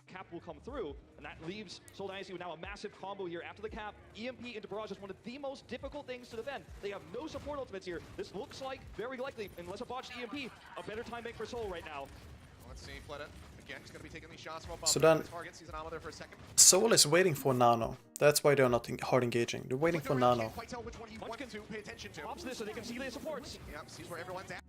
Cap will come through, and that leaves Seoul Dynasty with now a massive combo here. After the cap, EMP into Barrage is one of the most difficult things to defend. They have no support ultimates here. This looks like, very likely, unless a botched EMP, a better time bank for Seoul right now. Let's see, Fleta. Again, he's going to be taking these shots from above. So then, Targets. He's an armor there for a second. Seoul is waiting for Nano. That's why they're not hard engaging. They're waiting for Nano. Can't quite tell which one he wants to pay attention to. Pops this so they can see their supports. Yeah, sees where everyone's at.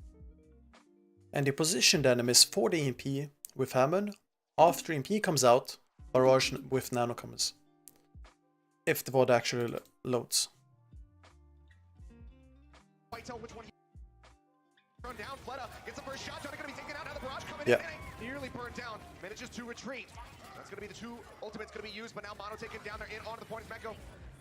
And they position the enemies for the EMP with Hammond. After EMP comes out, Barrage with Nano comes. If the VOD actually loads. Quite tell which one he run down. Fleta gets the first shot. Johnny going to be taken out. Now the Barrage coming in. Nearly burned down. Manages to retreat. That's going to be the 2 ultimates going to be used, but now Mono taken down there in onto the point. Meko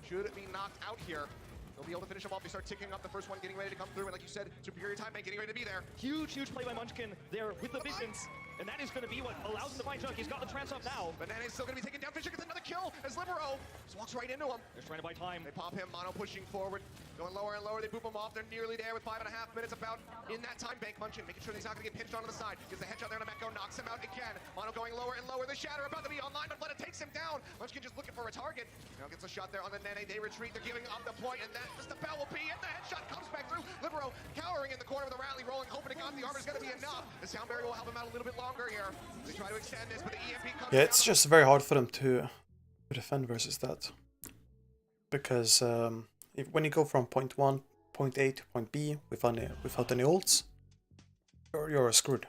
should be knocked out here. They'll be able to finish him off. They start ticking up the first one, getting ready to come through. And like you said, superior time bank getting ready to be there. Huge play by Munchkin there with the visions. And that is going to be what allows him to find Chunk. He's got the trance up now. But Nana's still going to be taken down. Fisher gets another kill as Libero just walks right into him. They're trying to buy time. They pop him. Mono pushing forward. Going lower and lower. They boop him off. They're nearly there with 5.5 minutes about in that time bank. Munchkin making sure that he's not going to get pinched onto the side. Gets the headshot there to Meko. Knocks him out again. Mono going lower and lower. The Shatter about to be online, but Fleta takes him down. Munchkin just looking for a target. Now gets a shot there on the Nene. They retreat. They're giving up the point, and that just the foul will be. And the headshot comes back through. Libero cowering in the corner with the rally, rolling, hoping to got the armor's going to be enough. The sound barrier will help him out a little bit longer here. They try to extend this, but the EMP comes. Yeah, it's just very hard for them to defend versus that. Because when you go from point 1, point A to point B without any ults, you're screwed.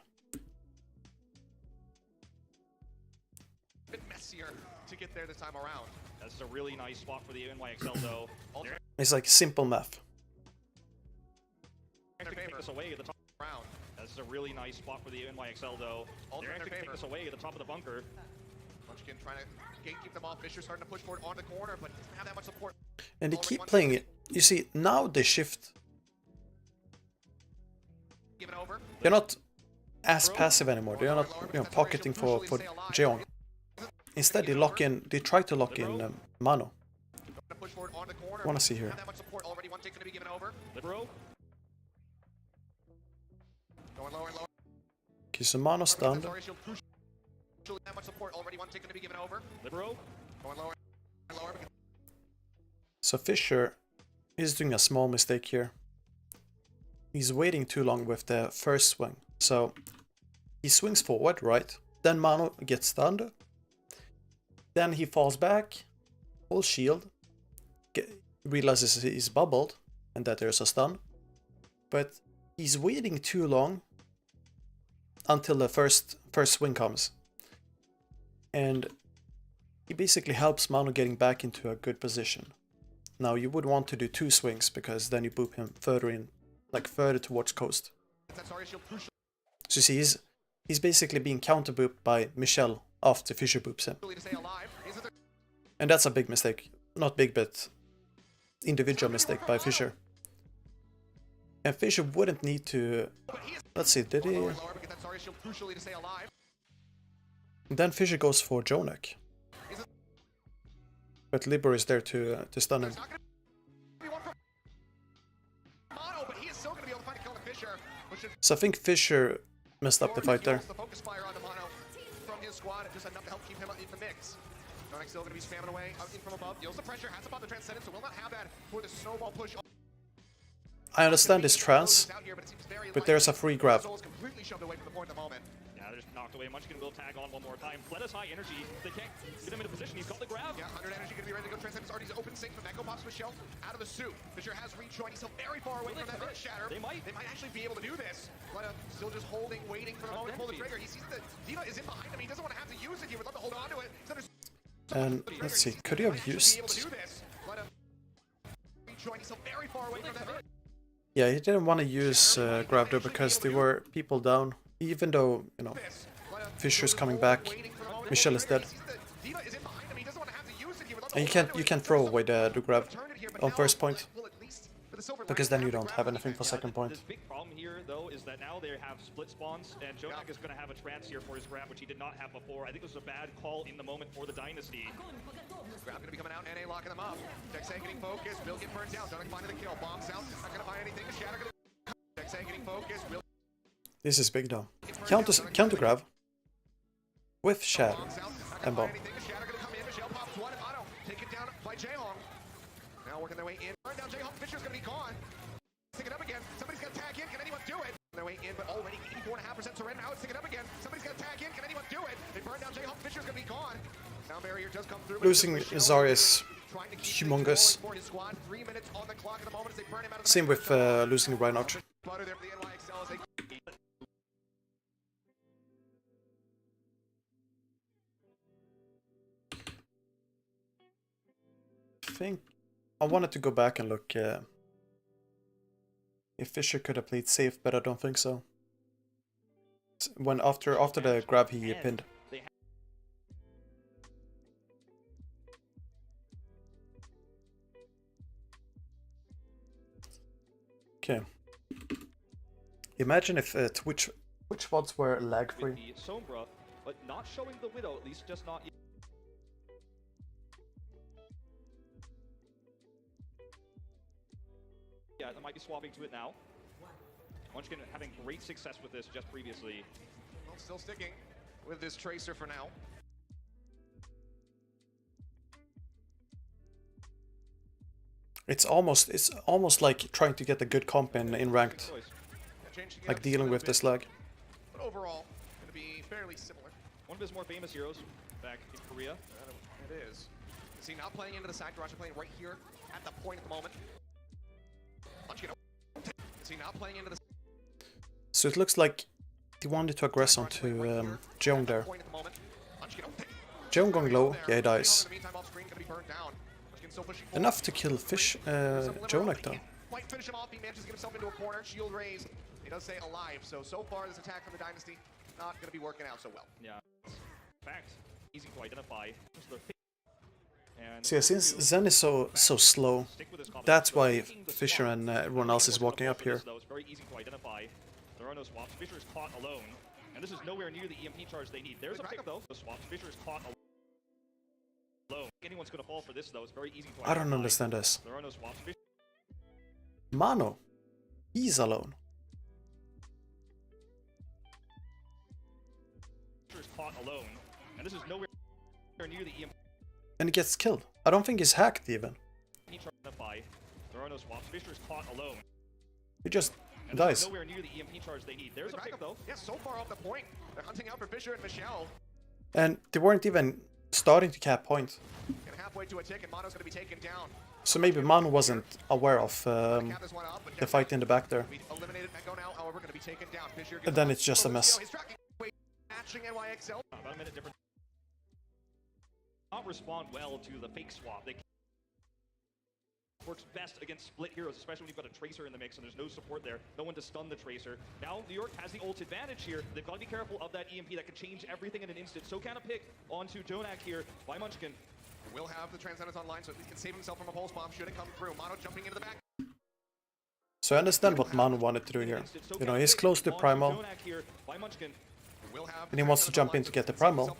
A bit messier to get there this time around. That's a really nice spot for the NYXL though. It's like simple math. They're going to take this away at the top round. This is a really nice spot for the NYXL though. They're actually going to take this away at the top of the bunker. Munchkin Munchkin trying to gatekeep them off. Fisher starting to push forward on the corner, but doesn't have that much support. And they keep playing it. You see, now they shift. Give it over. They're not as passive anymore. They're not, you know, pocketing for Jeong. Instead, they lock in. They try to lock in Mano. Push forward on the corner. Wanna see here. Have that much support already. One tick going to be given over. Libero. Going lower and lower. Okay, so Mano stunned. That much support already. One tick going to be given over. Libero. Going lower and lower. So Fisher is doing a small mistake here. He's waiting too long with the first swing. So he swings forward, right? Then Mano gets stunned. Then he falls back, full shield, realizes he's bubbled and that there's a stun. But he's waiting too long until the first swing comes. And he basically helps Mano getting back into a good position. Now you would want to do 2 swings because then you boop him further in, like further towards coast. So you see, he's basically being counter booped by Michelle after Fisher boops him. And that's a big mistake. Not big, but individual mistake by Fisher. And Fisher wouldn't need to... Let's see, did he... Then Fisher goes for Jonak. But Libero is there to stun him. So I think Fisher messed up the fight there. NYXL going to be spamming away in from above. Deals the pressure, has above the transcendence, so will not have that for the snowball push. I understand this trance, but there's a free grab. Completely shoved away from the point at the moment. Yeah, they're just knocked away. Munchkin will tag on one more time. Fletta's high energy. They can't get him into position. He's got the grab. Yeah, 100 energy going to be ready to go. Transcendence already open sync from Echo Pops Michelle out of the suit. Fisher has rejoined. He's still very far away from that Earth Shatter. They might actually be able to do this. Fletta still just holding, waiting for the moment to pull the trigger. He sees that Diva is in behind him. He doesn't want to have to use it. He would love to hold on to it. And let's see, could he have used... Yeah, he didn't want to use grab there because there were people down. Even though, you know, Fisher's coming back, Michelle is dead. And you can't throw away the grab on first point, because then you don't have anything for second point. The big problem here, though, is that now they have split spawns, and Jonak is going to have a trance here for his grab, which he did not have before. I think this was a bad call in the moment for the Dynasty. Grab going to be coming out, NA locking them up. Texan getting focused, Bill getting burned down, Jonak finding the kill, bombs out, not going to find anything, Shatter going to... Texan getting focused, Bill... This is big though. Counter grab with Shatter and bomb. Shatter going to come in, Michelle pops one, and Otto take it down by Jaehong. Now working their way in. Burn down Jaehong. Fisher's going to be gone. Stick it up again. Somebody's going to tag in. Can anyone do it? Their way in, but already 84.5% surrender. Now it's stick it up again. Somebody's going to tag in. Can anyone do it? They burn down Jaehong. Fisher's going to be gone. Now barrier does come through. Losing Zarya is humongous. Same with losing Reinhardt. I think I wanted to go back and look if Fisher could have played safe, but I don't think so. When after the grab he pinned. Okay. Imagine if Twitch VODs were lag free. Sombra, but not showing the Widow, at least just not yet. Yeah, they might be swapping to it now. Munchkin having great success with this just previously. Well, still sticking with this Tracer for now. It's almost like trying to get a good comp in ranked, like dealing with this lag. But overall, going to be fairly similar. One of his more famous heroes back in Korea. It is. See, not playing into the side garage, playing right here at the point at the moment. See, not playing into the... So it looks like he wanted to aggress onto Jeong there. Jeong going low, yeah he dies. Enough to kill Jonak though. Quite finish him off, he manages to get himself into a corner, shield raise. He does say alive, so far this attack from the Dynasty not going to be working out so well. Yeah. Fact. Easy to identify. And So yeah, since Zen is so slow, that's why Fisher and everyone else is walking up here. It's very easy to identify. There are no swaps. Fisher is caught alone. And this is nowhere near the EMP charge they need. There's a pick though. The swaps. Fisher is caught alone. Anyone's going to fall for this though. It's very easy to identify. I don't understand this. There are no swaps. Mano, he's alone. Fisher is caught alone. And this is nowhere near the EMP. And he gets killed. I don't think he's hacked even. There are no swaps. Fisher is caught alone. He just And dies. nowhere near the EMP charge they need. There's a pick though. Yeah, so far off the point. They're hunting out for Fisher and Michelle. And they weren't even starting to cap point. And halfway to a tick, and Mono's going to be taken down. So maybe Manu wasn't aware of Cap this one up, but the fight in the back there. we eliminated Meko now, however, going to be taken down. Fisher gets And then it's just a mess. He's tracking, matching NYXL. About a minute difference. Not respond well to the fake swap. They works best against split heroes, especially when you've got a tracer in the mix and there's no support there, no one to stun the tracer. Now New York has the ult advantage here. They've got to be careful of that EMP that can change everything in an instant. So can a pick onto Jonak here by Munchkin. Will have the Transcendence online, so he can save himself from a pulse bomb should it come through. Mono jumping into the back. So I understand what Manu wanted to do here. You know, he's close to Primal, Jonak here by Munchkin. Will have and he wants to jump in to get the Primal.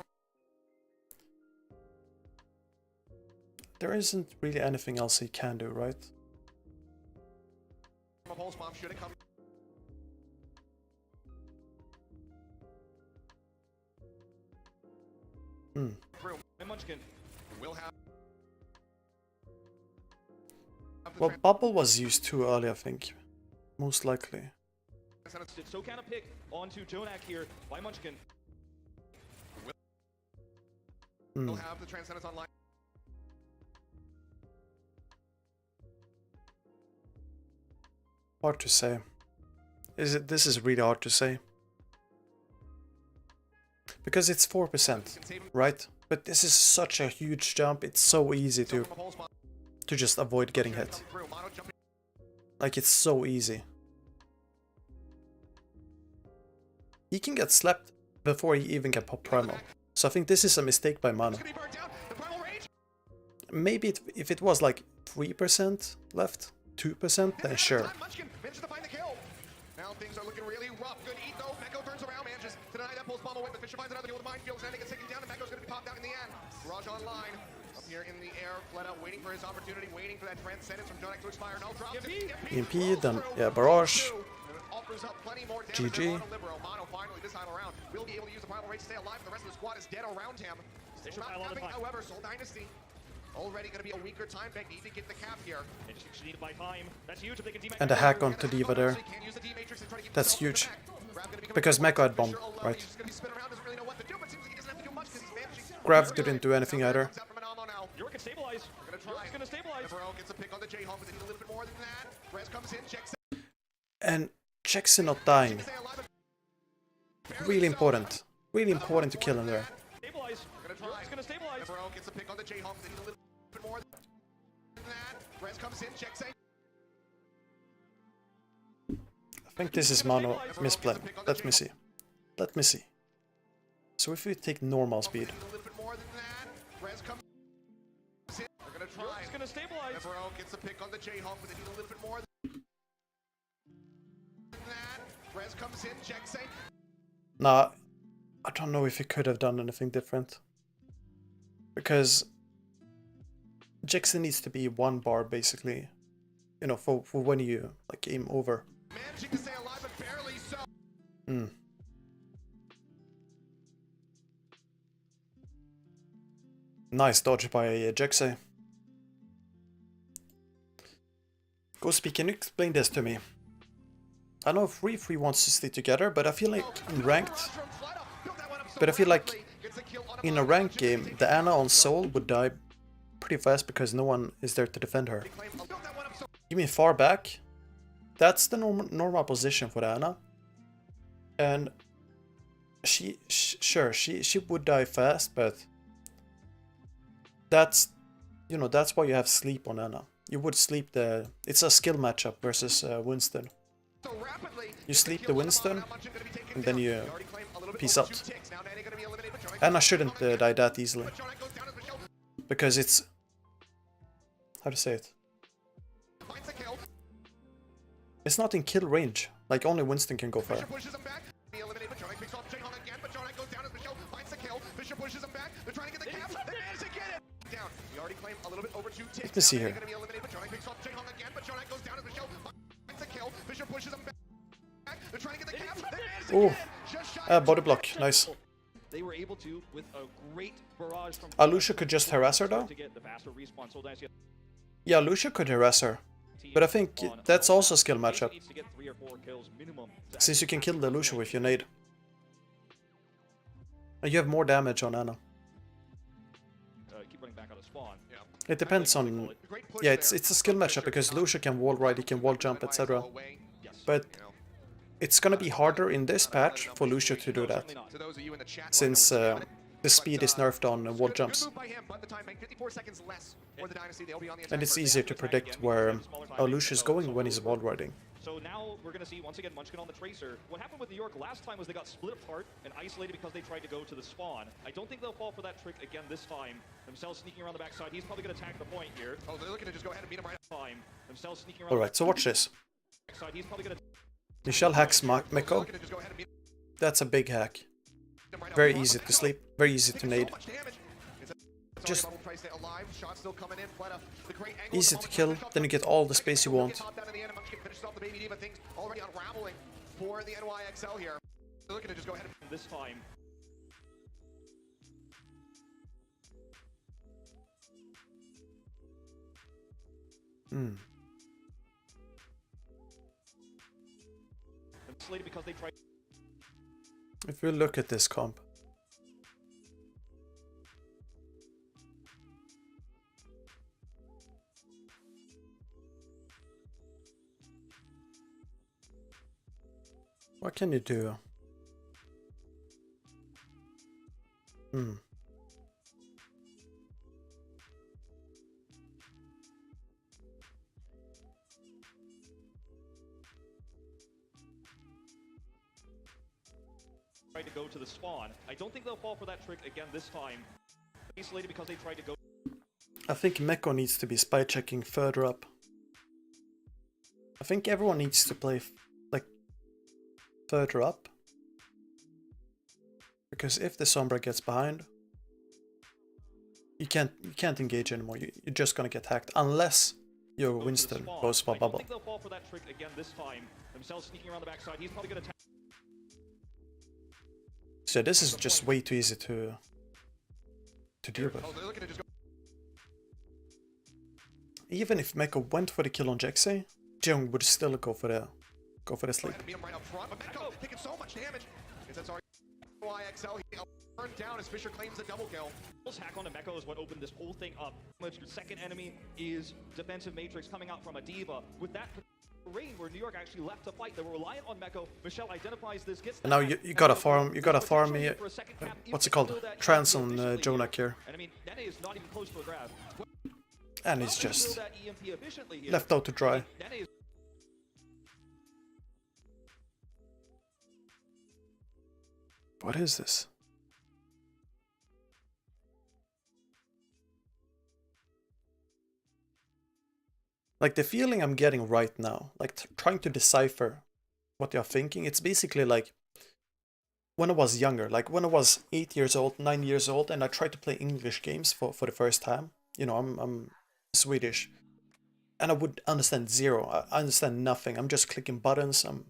There isn't really anything else he can do, right? from a pulse bomb should it come. Through. By Munchkin. Will have. Well, Bubble was used too early, I think. Most likely. So can a pick onto Jonak here by Munchkin. Will have the Transcendence online. Hard to say. This is really hard to say. Because it's 4%, right? But this is such a huge jump, it's so easy to just avoid getting hit. Like, it's so easy. He can get slapped before he even can pop Primal. So I think this is a mistake by Mano. Maybe if it was like 3% left, 2%, then sure. Now things are looking really rough. Good eat though. Meko turns around, manages to deny that pulse bomb away, but Fisher finds another goal. The minefield Xander gets taken down, and Meko's going to be popped out in the end. Raj online. Up here in the air, Fleta waiting for his opportunity, waiting for that Transcendence from Jonak to expire. No drops it. EMP, then, yeah, Barrage. Offers up plenty more damage GG. than Libero. Mono finally this time around will be able to use the Primal Rage to stay alive. The rest of the squad is dead around him. Still not capping, however, Seoul Dynasty already going to be a weaker time bank. Need to get the cap here. Need to buy time. That's huge if they can dematch. And a hack onto Diva there. That's huge. Because Meko had bomb, right? Grav didn't do anything either. York can stabilize. York's gonna stabilize. Gets a pick on the J-Hawk, but they need a little bit more than that. Rez comes in, checks it. And Jackson not dying. Really important. Really important to kill him there. Stabilize. York's gonna stabilize. Gets a pick on the J-Hawk, but they need a little bit more than that. Rez comes in, checks it. I think this is Mano misplay. Let me see. Let me see. So if we take normal speed. York's gonna stabilize. Gets a pick on the J-Hawk, but they need a little bit more than that. Rez comes in, checks it. Nah, I don't know if he could have done anything different. Because Jackson needs to be 1 bar basically. You know, for when you like aim over. Managing to stay alive, but barely so. Nice dodge by Jaxay. Ghosty, can you explain this to me? I know 3-3 wants to stay together, but I feel like in ranked... But I feel like in a ranked game, the Ana on Soul would die pretty fast because no one is there to defend her. You mean far back? That's the normal position for the Ana. And she would die fast, but that's, you know, that's why you have sleep on Ana. You would sleep the... It's a skill matchup versus Winston. You sleep the Winston, and then you peace out. Anna shouldn't die that easily. Because it's... how to say it? It's not in kill range. Like, only Winston can go far. Let me see here. Oh, body block, nice. They were able to with a great barrage from Lucia could just harass her though. Yeah, Lucia could harass her. But I think that's also a skill matchup. Since you can kill the Lucia with your nade. And you have more damage on Anna. It depends on... yeah, it's a skill matchup because Lucia can wall ride, he can wall jump, etc. But it's gonna be harder in this patch for Lucia to do that. Since the speed is nerfed on wall jumps. And it's easier to predict where Lucia is going when he's wall riding. So now we're going to see once again Munchkin on the Tracer. What happened with New York last time was they got split apart and isolated because they tried to go to the spawn. I don't think they'll fall for that trick again this time. Themselves sneaking around the backside. He's probably going to attack the point here. Oh, they're looking to just go ahead and beat him right time. Themselves sneaking around. Alright, so watch this. He's probably going to... Michelle hacks Meko. That's a big hack. Very easy to sleep, very easy to nade. Just easy to kill, then you get all the space you want. Already unraveling for the NYXL here. They're looking to just go ahead and this time. Because they tried. If we look at this comp. What can you do? Tried to go to the spawn. I don't think they'll fall for that trick again this time. Isolated because they tried to go. I think Meko needs to be spy checking further up. I think everyone needs to play like further up. Because if the Sombra gets behind, you can't engage anymore. You're just gonna get hacked unless your Winston goes for bubble. I think they'll fall for that trick again this time. Themselves sneaking around the backside. He's probably gonna attack. So this is just way too easy to deal with. Even if Meko went for the kill on Jexay, Jeong would still go for the sleep. Down as Fisher claims the double kill. Hack onto Meko is what opened this whole thing up. The second enemy is defensive matrix coming out from a diva. With that rain where New York actually left to fight, they were reliant on Meko. Michelle identifies this, gets and now you gotta farm me. What's it called? Trance on Jonak here. And I mean, Nene is not even close to a grab. And he's just left out to dry. What is this? Like the feeling I'm getting right now, like trying to decipher what you're thinking, it's basically like when I was younger, like when I was 8 years old, 9 years old, and I tried to play English games for the first time. You know, I'm Swedish, and I would understand zero. I understand nothing. I'm just clicking buttons. I'm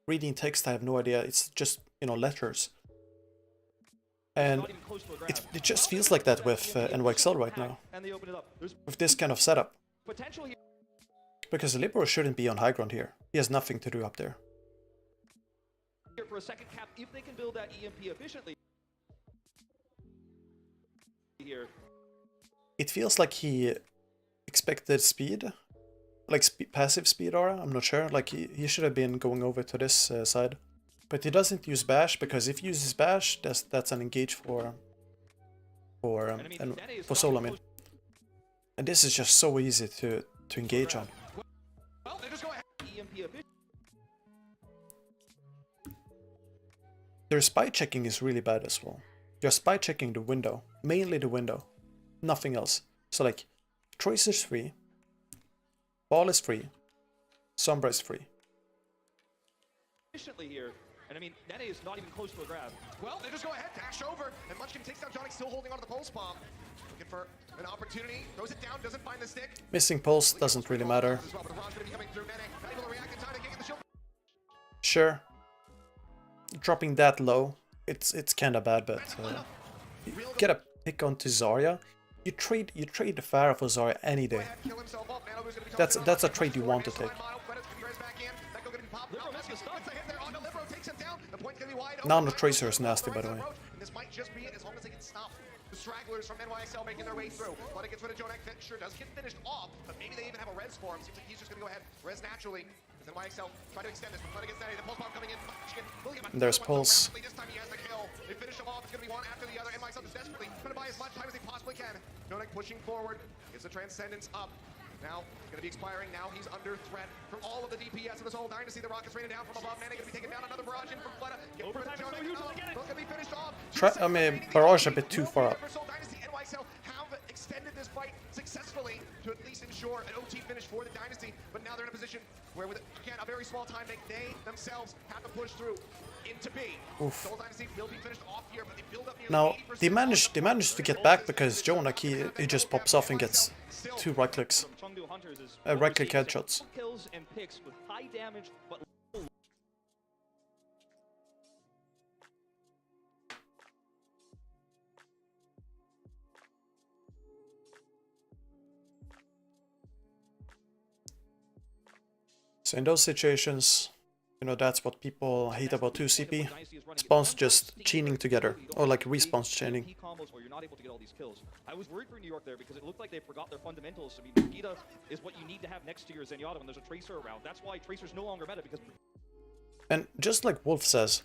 reading text. I have no idea. It's just, you know, letters. And it just feels like that with NYXL right now, with this kind of setup. Because Libero shouldn't be on high ground here. He has nothing to do up there. For a second cap, if they can build that EMP efficiently here. It feels like he expected speed, like passive speed aura. I'm not sure. Like he should have been going over to this side, but he doesn't use bash, because if he uses bash, that's an engage for Soul, I mean. And this is just so easy to engage on. Their spy checking is really bad as well. you're spy checking the window, mainly the window, nothing else. So like, Tracer is free, Ball is free, Sombra is free. Efficiently here, and I mean, Nene is not even close to a grab. Well, they just go ahead, dash over, and Munchkin takes down Johnny, still holding onto the pulse bomb. Looking for an opportunity, throws it down, doesn't find the stick. Missing pulse doesn't really matter. As well, but the Ron's gonna be coming through. Nene, not able to react in time to get the shield. Sure, dropping that low, it's kind of bad, but you get a pick onto Zarya. You trade the Pharah for Zarya any day. That's a trade you want to take. Nano Tracer is nasty, by the way. This might just be it as long as they can stop the stragglers from NYXL making their way through. But it gets rid of Jonak, that sure does get finished off, but maybe they even have a res for him. Seems like he's just gonna go ahead, res naturally. As NYXL try to extend this, but against that, the pulse bomb coming in. There's pulse. This time he has the kill. They finish him off. It's gonna be one after the other. NYXL is desperately trying to buy as much time as they possibly can. Jonak pushing forward, gets the Transcendence up. Now, going to be expiring. Now he's under threat from all of the DPS of the Seoul Dynasty. The Rockets raining down from above. Nene going to be taking down another barrage in from Fleta. Overtime is so useful to get it. Going to be finished off. I mean, barrage a bit too far up. For Seoul Dynasty, NYXL have extended this fight successfully to at least ensure an OT finish for the Dynasty. But now they're in a position where, with again a very small time, they themselves have to push through into B. Seoul Dynasty will be finished off here, but they build up Now they managed to get back because Jonak he just pops off and gets 2 right clicks. Right click headshots. Kills and picks with high damage, but So in those situations, you know, that's what people hate about 2CP. Spawns just chaining together, or like respawns chaining. Or you're not able to get all these kills. I was worried for New York there because it looked like they forgot their fundamentals. I mean, Brigida is what you need to have next to your Zenyatta when there's a Tracer around. That's why Tracer's no longer meta, because... And just like Wolf says,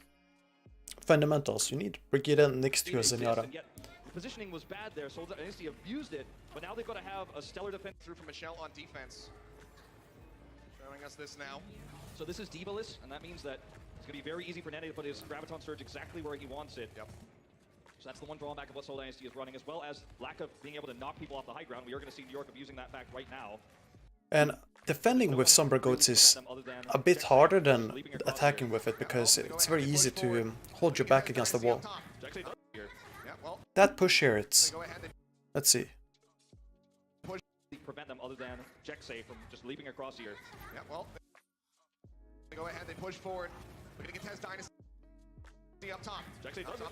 fundamentals, you need Brigida next to your Zenyatta. The positioning was bad there, so Dynasty abused it, but now they've got to have a stellar defense. through from Michelle on defense. Showing us this now. So this is D.Va-less, and that means that it's going to be very easy for Nene to put his Graviton Surge exactly where he wants it. Yep. So that's the one drawback of what Seoul Dynasty is running, as well as lack of being able to knock people off the high ground. We are going to see New York abusing that fact right now. And defending with Sombra Goats is a bit harder than attacking with it, because it's very easy to hold your back against the wall. That push here, it's... Let's see. Prevent them other than Jexay from just leaping across here. Yeah, well, they go ahead, they push forward. We're going to get Tez Dynasty up top. Jexay does it.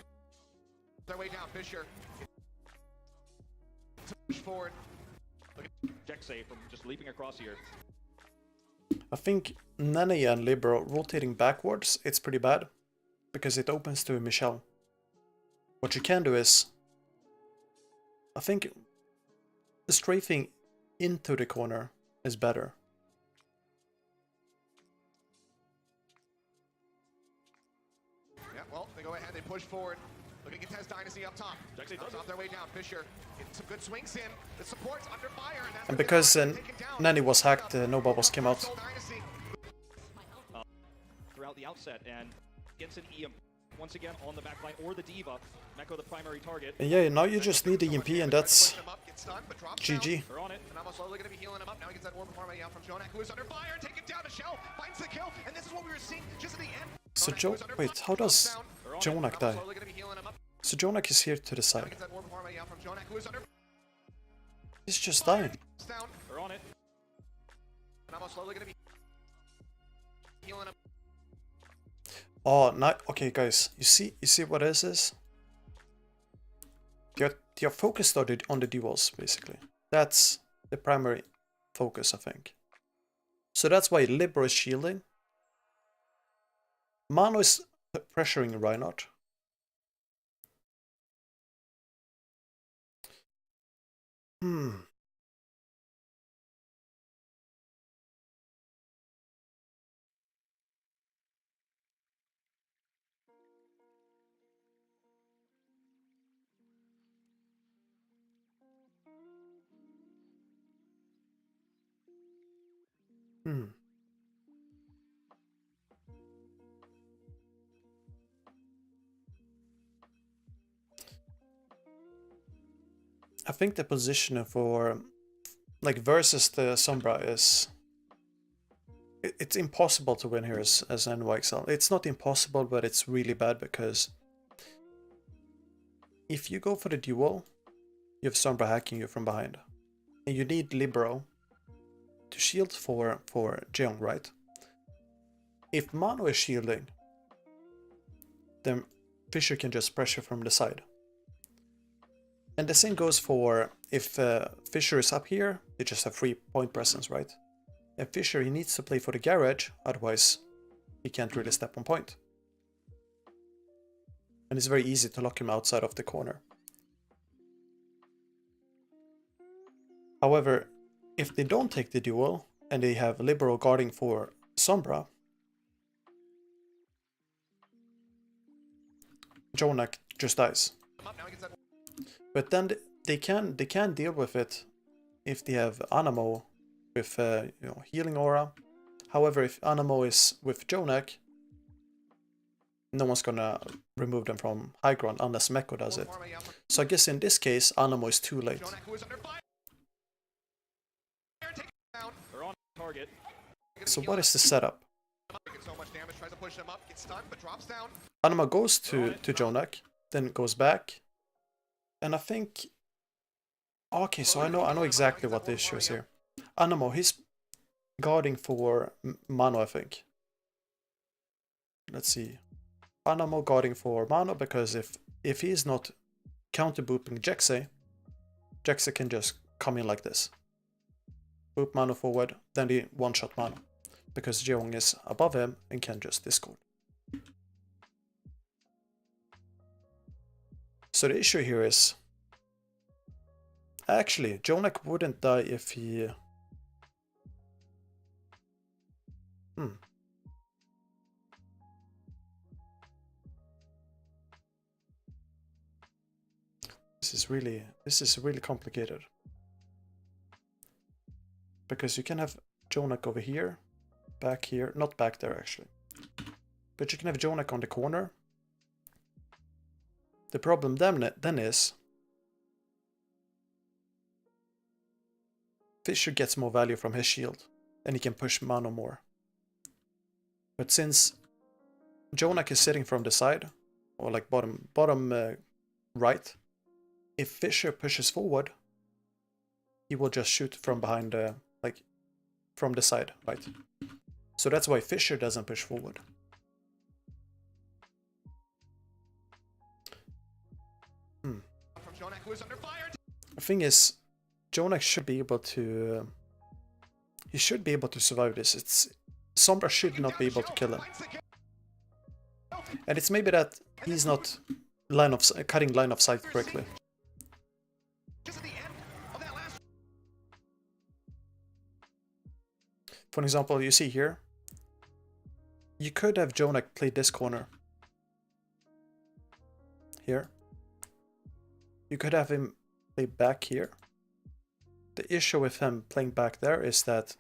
Their way down, Fisher. Push forward. Look at Jexay from just leaping across here. I think Nene and Libero rotating backwards, it's pretty bad, because it opens to Michelle. What you can do is, I think strafing into the corner is better. Yeah, well, they go ahead, they push forward. Looking at Tez Dynasty up top. Jexay does Off their way down, Fisher. Getting some good swings in. The support's under fire. And because Nene was hacked, no bubbles came out. Throughout the outset, and gets an EMP once again on the backline, or the D.Va. Meko the primary target. And yeah, now you just need the EMP and that's GG. They're on it. And almost slowly going to be healing him up. Now he gets that orb farm out from Jonak, who is under fire. Take it down. Michelle finds the kill, and this is what we were seeing just at the end. So wait, how does Jonak die? So Jonak is here to the side. He's just dying. They're on it. And almost slowly going to be healing him. Oh, no, okay, guys, you see what this is? They're focused on the duels, basically. That's the primary focus, I think. So that's why Libero is shielding. Mano is pressuring Reinhardt. I think the position for like versus the Sombra is it's impossible to win here as NYXL. It's not impossible, but it's really bad because if you go for the duel, you have Sombra hacking you from behind. And you need Libero to shield for Jeong, right? If Mano is shielding, then Fisher can just pressure from the side. And the same goes for if Fisher is up here, they just have free point presence, right? And Fisher, he needs to play for the garage, otherwise he can't really step on point. And it's very easy to lock him outside of the corner. However, if they don't take the duel, and they have Libero guarding for Sombra, Jonak just dies. But then they can deal with it if they have Anamo with healing aura. However, if Anamo is with Jonak, no one's gonna remove them from high ground unless Meko does it. So I guess in this case, Anamo is too late. So what is the setup? Anima goes to Jonak, then goes back, and I think. Okay, so I know exactly what the issue is here. Animo, he's guarding for Mano, I think. Let's see. Animo guarding for Mano because if he's not counter booping Jexe can just come in like this. Boop Mano forward, then he one-shot Mano. Because Jeong is above him and can just discord. So the issue here is... Actually, Jonak wouldn't die if he... This is really complicated. Because you can have Jonak over here, back here, not back there actually. But you can have Jonak on the corner. The problem then is Fisher gets more value from his shield, and he can push Mano more. But since Jonak is sitting from the side, or like bottom right, if Fisher pushes forward, he will just shoot from behind, like from the side, right? So that's why Fisher doesn't push forward. The thing is, Jonak should be able to... he should be able to survive this. Sombra should not be able to kill him. And it's maybe that he's not cutting line of sight correctly. For example, you see here, you could have Jonak play this corner. Here. You could have him play back here. The issue with him playing back there is that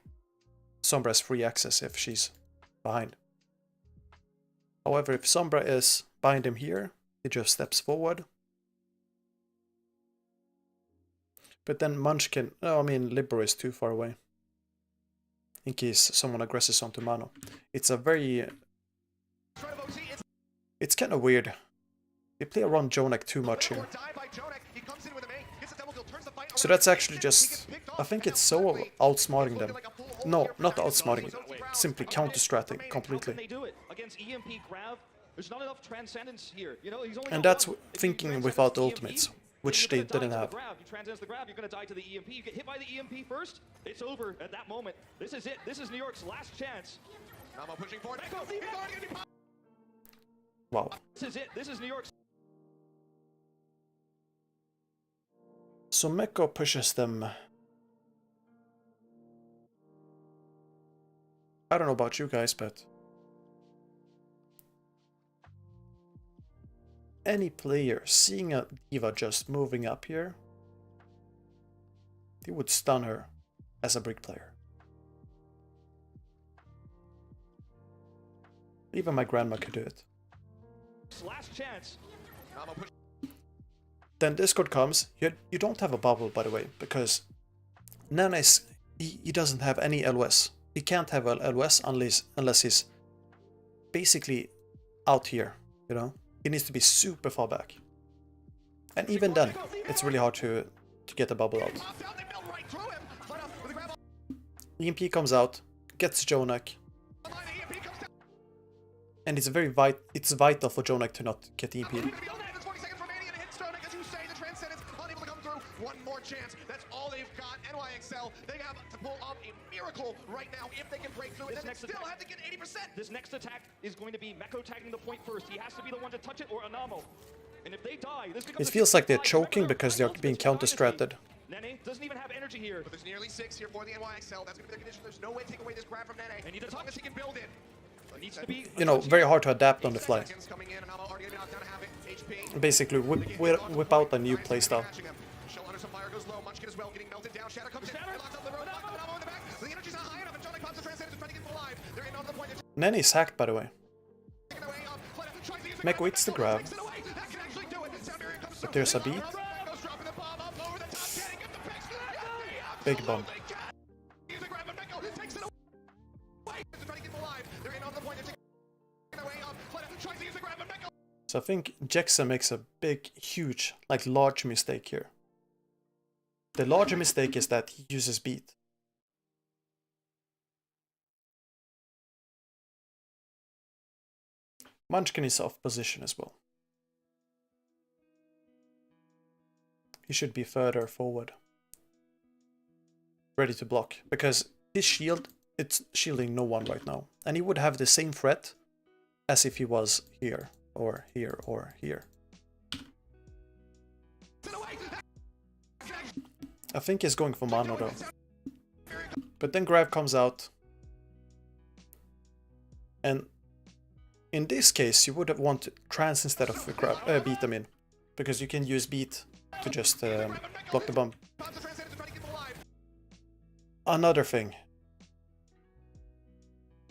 Sombra has free access if she's behind. However, if Sombra is behind him here, he just steps forward. But then Munchkin, I mean, Libero is too far away. In case someone aggresses onto Mano. It's a very... it's kind of weird. They play around Jonak too much here. So that's actually just... I think it's so outsmarting them. No, not outsmarting, simply counter-stratting completely. And that's thinking without ultimates, which they didn't have. You transcend the grab, you're going to die to the EMP. You get hit by the EMP first, it's over at that moment. This is it. This is New York's last chance. Pushing forward. Wow. This is it. This is New York's. So Meko pushes them. I don't know about you guys, but any player seeing a diva just moving up here, they would stun her as a brick player. Even my grandma could do it. Last chance. then Discord comes. You don't have a bubble, by the way, because Nana is he doesn't have any LOS. He can't have a LOS unless he's basically out here. You know, he needs to be super far back. And even then, it's really hard to get the bubble out. EMP comes out, gets Jonak. And it's vital for Jonak to not get EMP. One more chance. That's all they've got. NYXL, they have to pull off a miracle right now if they can break through. And then they still have to get 80%. This next attack is going to be Meko tagging the point first. He has to be the one to touch it, or Anamo. And if they die, this becomes it feels like they're choking because they're being counter-stratted. Nene doesn't even have energy here. But there's nearly 6 here for the NYXL. That's going to be their condition. There's no way to take away this grab from Nene. And as long as he can build it. Needs to be, you know, very hard to adapt on the fly. Basically, whip out a new playstyle. Nene's hacked, by the way. Meko hits the grab. But there's a beat. Big bomb. So I think Jackson makes a big, huge, like large mistake here. The larger mistake is that he uses beat. Munchkin is off position as well. He should be further forward. Ready to block. Because his shield, it's shielding no one right now. And he would have the same threat as if he was here, or here, or here. I think he's going for Mano though. But then grab comes out. And in this case, you would have wanted trance instead of grab, beat them in. Because you can use beat to just block the bomb. Another thing.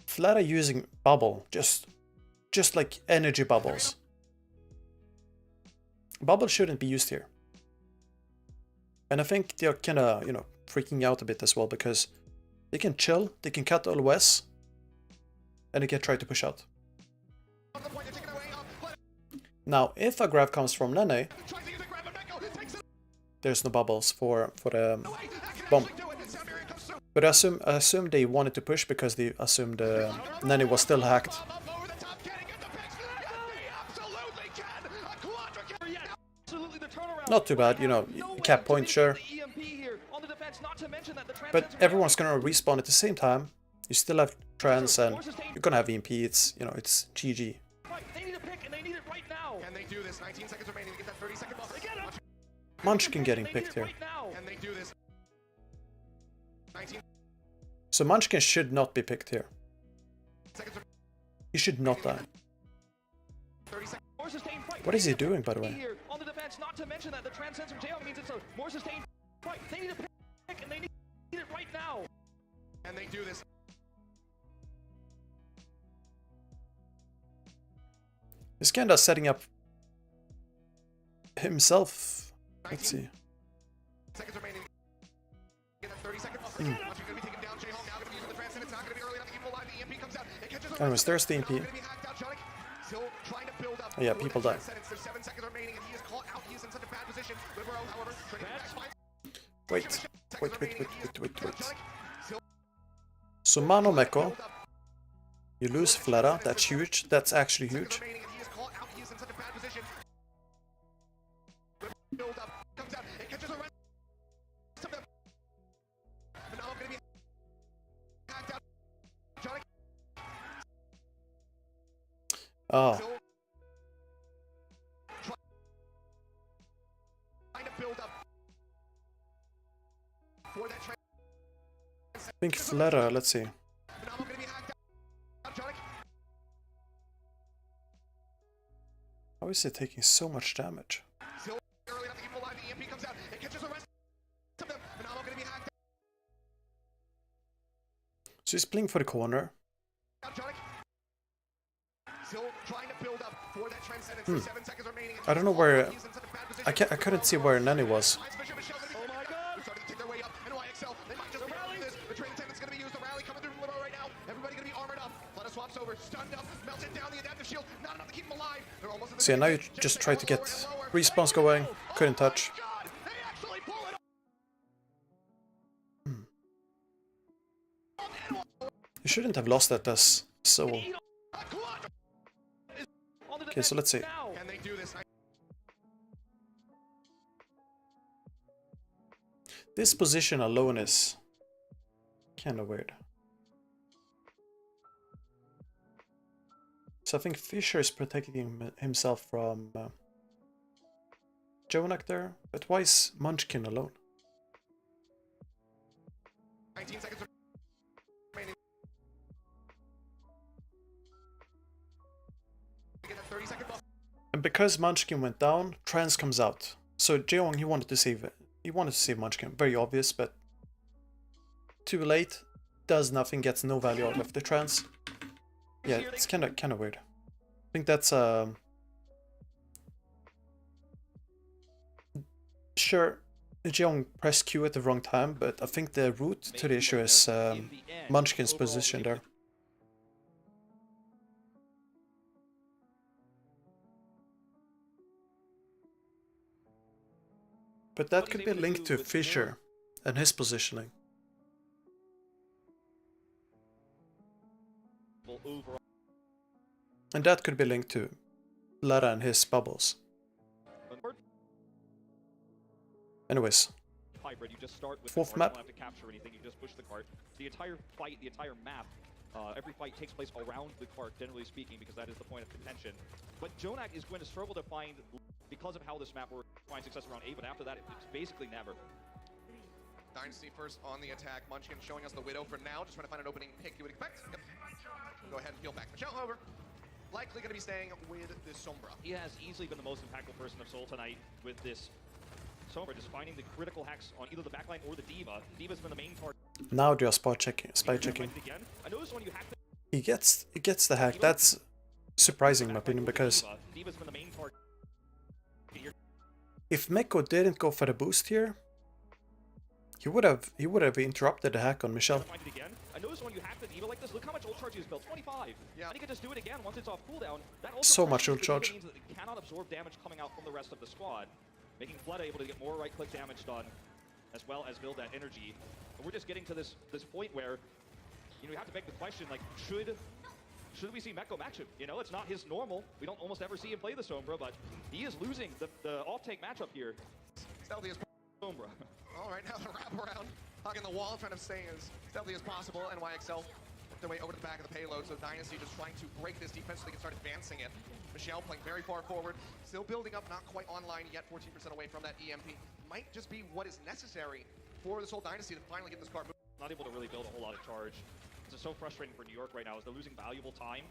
Flatter using bubble, just like energy bubbles. Bubble shouldn't be used here. And I think they're kinda, you know, freaking out a bit as well, because they can chill, they can cut LOS, and they can try to push out. Now, if a grab comes from Nene, there's no bubbles for the bomb. But I assume they wanted to push because they assumed Nene was still hacked. Not too bad, you know, cap point, sure. But everyone's gonna respawn at the same time. You still have trance and you're gonna have EMP, it's, you know, it's GG. Munchkin getting picked here. So Munchkin should not be picked here. He should not die. What is he doing, by the way? Not to mention that the transcends from Taehyung means it's a more sustained fight. They need to pick, and they need it right now. And they do this. He's kinda setting up himself. Let's see. Seconds remaining. 30-second ball. Going to be taken down. Taehyung now going to be using the transcend. It's not going to be early enough to keep him alive. The EMP comes out. It catches Anyways, there's the EMP. Still trying to build up. Oh yeah, people die. There's 7 seconds remaining, and he is caught out. He is in such a bad position. Libero, however, Wait. So Mano Meko, you lose Flera, that's huge, that's actually huge. Oh. I think Flera, let's see. How is it taking so much damage? So he's playing for the corner. Still trying to build up for that transcendence. 7 seconds remaining. I don't know where... I couldn't see where Nanny was. Oh my god! They're starting to take their way up. NYXL, they might just rally this. The train attendant's going to be used. The rally coming through from Limo right now. Everybody going to be armored up. Fleta swaps over, stunned up, melted down the adaptive shield. Not enough to keep them alive. They're almost at the So yeah, now you just try to get respawns going. Couldn't touch. God, they actually pull it You shouldn't have lost that as Seoul. Okay, so let's see. Can they do this? This position alone is kind of weird. So I think Fisher is protecting himself from Jonak there, but why is Munchkin alone? 19 seconds remaining. Get a 30-second buffer. And because Munchkin went down, Trance comes out. So Jeong, he wanted to save Munchkin. Very obvious, but too late. Does nothing, gets no value out of the Trance. Yeah, it's kind of weird. I think that's sure, Jeong pressed Q at the wrong time, but I think the root to the issue is Munchkin's position there. But that could be linked to Fisher and his positioning. And that could be linked to Lara and his bubbles. Anyways, Hybrid, you just start with fourth the map. cart, you don't have to capture anything, you just push the cart. The entire fight, the entire map, every fight takes place around the cart, generally speaking, because that is the point of contention. But Jonak is going to struggle to find, because of how this map works, find success around A, but after that, it's basically never. Dynasty first on the attack. Munchkin showing us the Widow for now. Just trying to find an opening pick you would expect. Yep. Go ahead and heal back. Michelle, however, likely going to be staying with this Sombra. He has easily been the most impactful person of Seoul tonight with this Sombra, just finding the critical hacks on either the backline or the Diva. Diva's been the main target. Now they are spy checking. I noticed when you hack the He gets the hack. That's surprising in my opinion, because Diva's been the main target. if Meko didn't go for the boost here, he would have interrupted the hack on Michelle. Find it again. I noticed when you hack the Diva like this, look how much ult charge he's built. 25. Yeah. And he can just do it again once it's off cooldown. That also So much ult charge. means that it cannot absorb damage coming out from the rest of the squad, making Fleta able to get more right-click damage done, as well as build that energy. And we're just getting to this point where, you know, we have to make the question, like, should we see Meko match him? You know, it's not his normal. We don't almost ever see him play the Sombra, but he is losing the off-take matchup here. Stealthy as Sombra. all right, now the wraparound, hugging the wall, trying to stay as stealthy as possible. NYXL worked their way over to the back of the payload, so Dynasty just trying to break this defense so they can start advancing it. Michelle playing very far forward, still building up, not quite online yet, 14% away from that EMP. Might just be what is necessary for this whole Dynasty to finally get this card moving. Not able to really build a whole lot of charge. This is so frustrating for New York right now, as they're losing valuable time,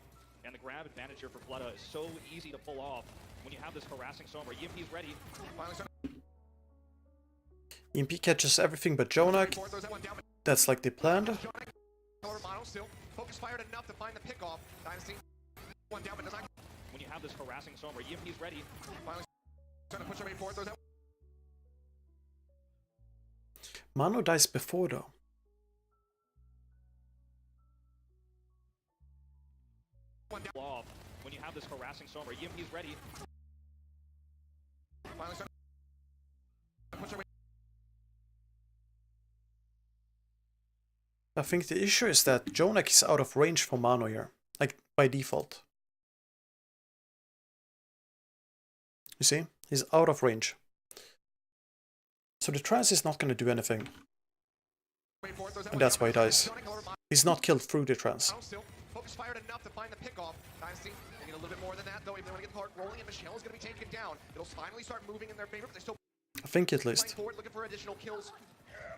and the grab advantage here for Fleta is so easy to pull off when you have this harassing Sombra. EMP's ready. Finally starting EMP catches everything but Jonak. to throws that one down. That's like they planned. Jonak, color model still. Focus fired enough to find the pickoff. Dynasty, one down, but does not. When you have this harassing Sombra, EMP's ready. Finally starting to push their way forward, throws that Mano dies before though. one down. Off. When you have this harassing Sombra, EMP's ready. Finally starting to push their way. I think the issue is that Jonak is out of range for Mano here, like by default. You see? He's out of range. So the trance is not going to do anything. And that's why he dies. He's not killed through the trance. Still, focus fired enough to find the pickoff. Dynasty, they need a little bit more than that, though, if they want to get the card rolling, and Michelle is going to be taken down. It'll finally start moving in their favor, but they're still I think at playing least. forward, looking for additional kills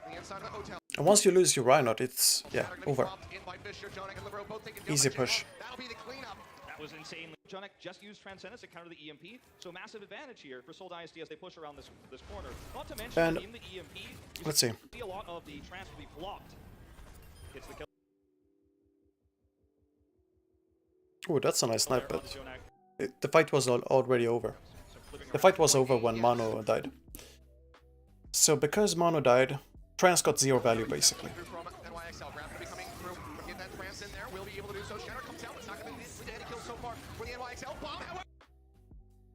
on the inside of the hotel. And once you lose your Reinhardt, it's, yeah, over. In by Fisher, Jonak and Libero both taken down Easy by push. J-Lo. That'll be the cleanup. That was insane. Jonak just used Transcendence to counter the EMP, so massive advantage here for Seoul Dynasty as they push around this corner. Not to mention, And in the EMP, you let's see. see a lot of the trance will be blocked. Gets the kill. Oh, that's a nice snipe, but the fight was already over. The fight was over when Mano died. So because Mano died, Trance got 0 value basically. From NYXL, Grab gonna be coming through. Get that Trance in there. Will be able to do so. Shatter comes out. It's not gonna be the any kills so far for the NYXL bomb.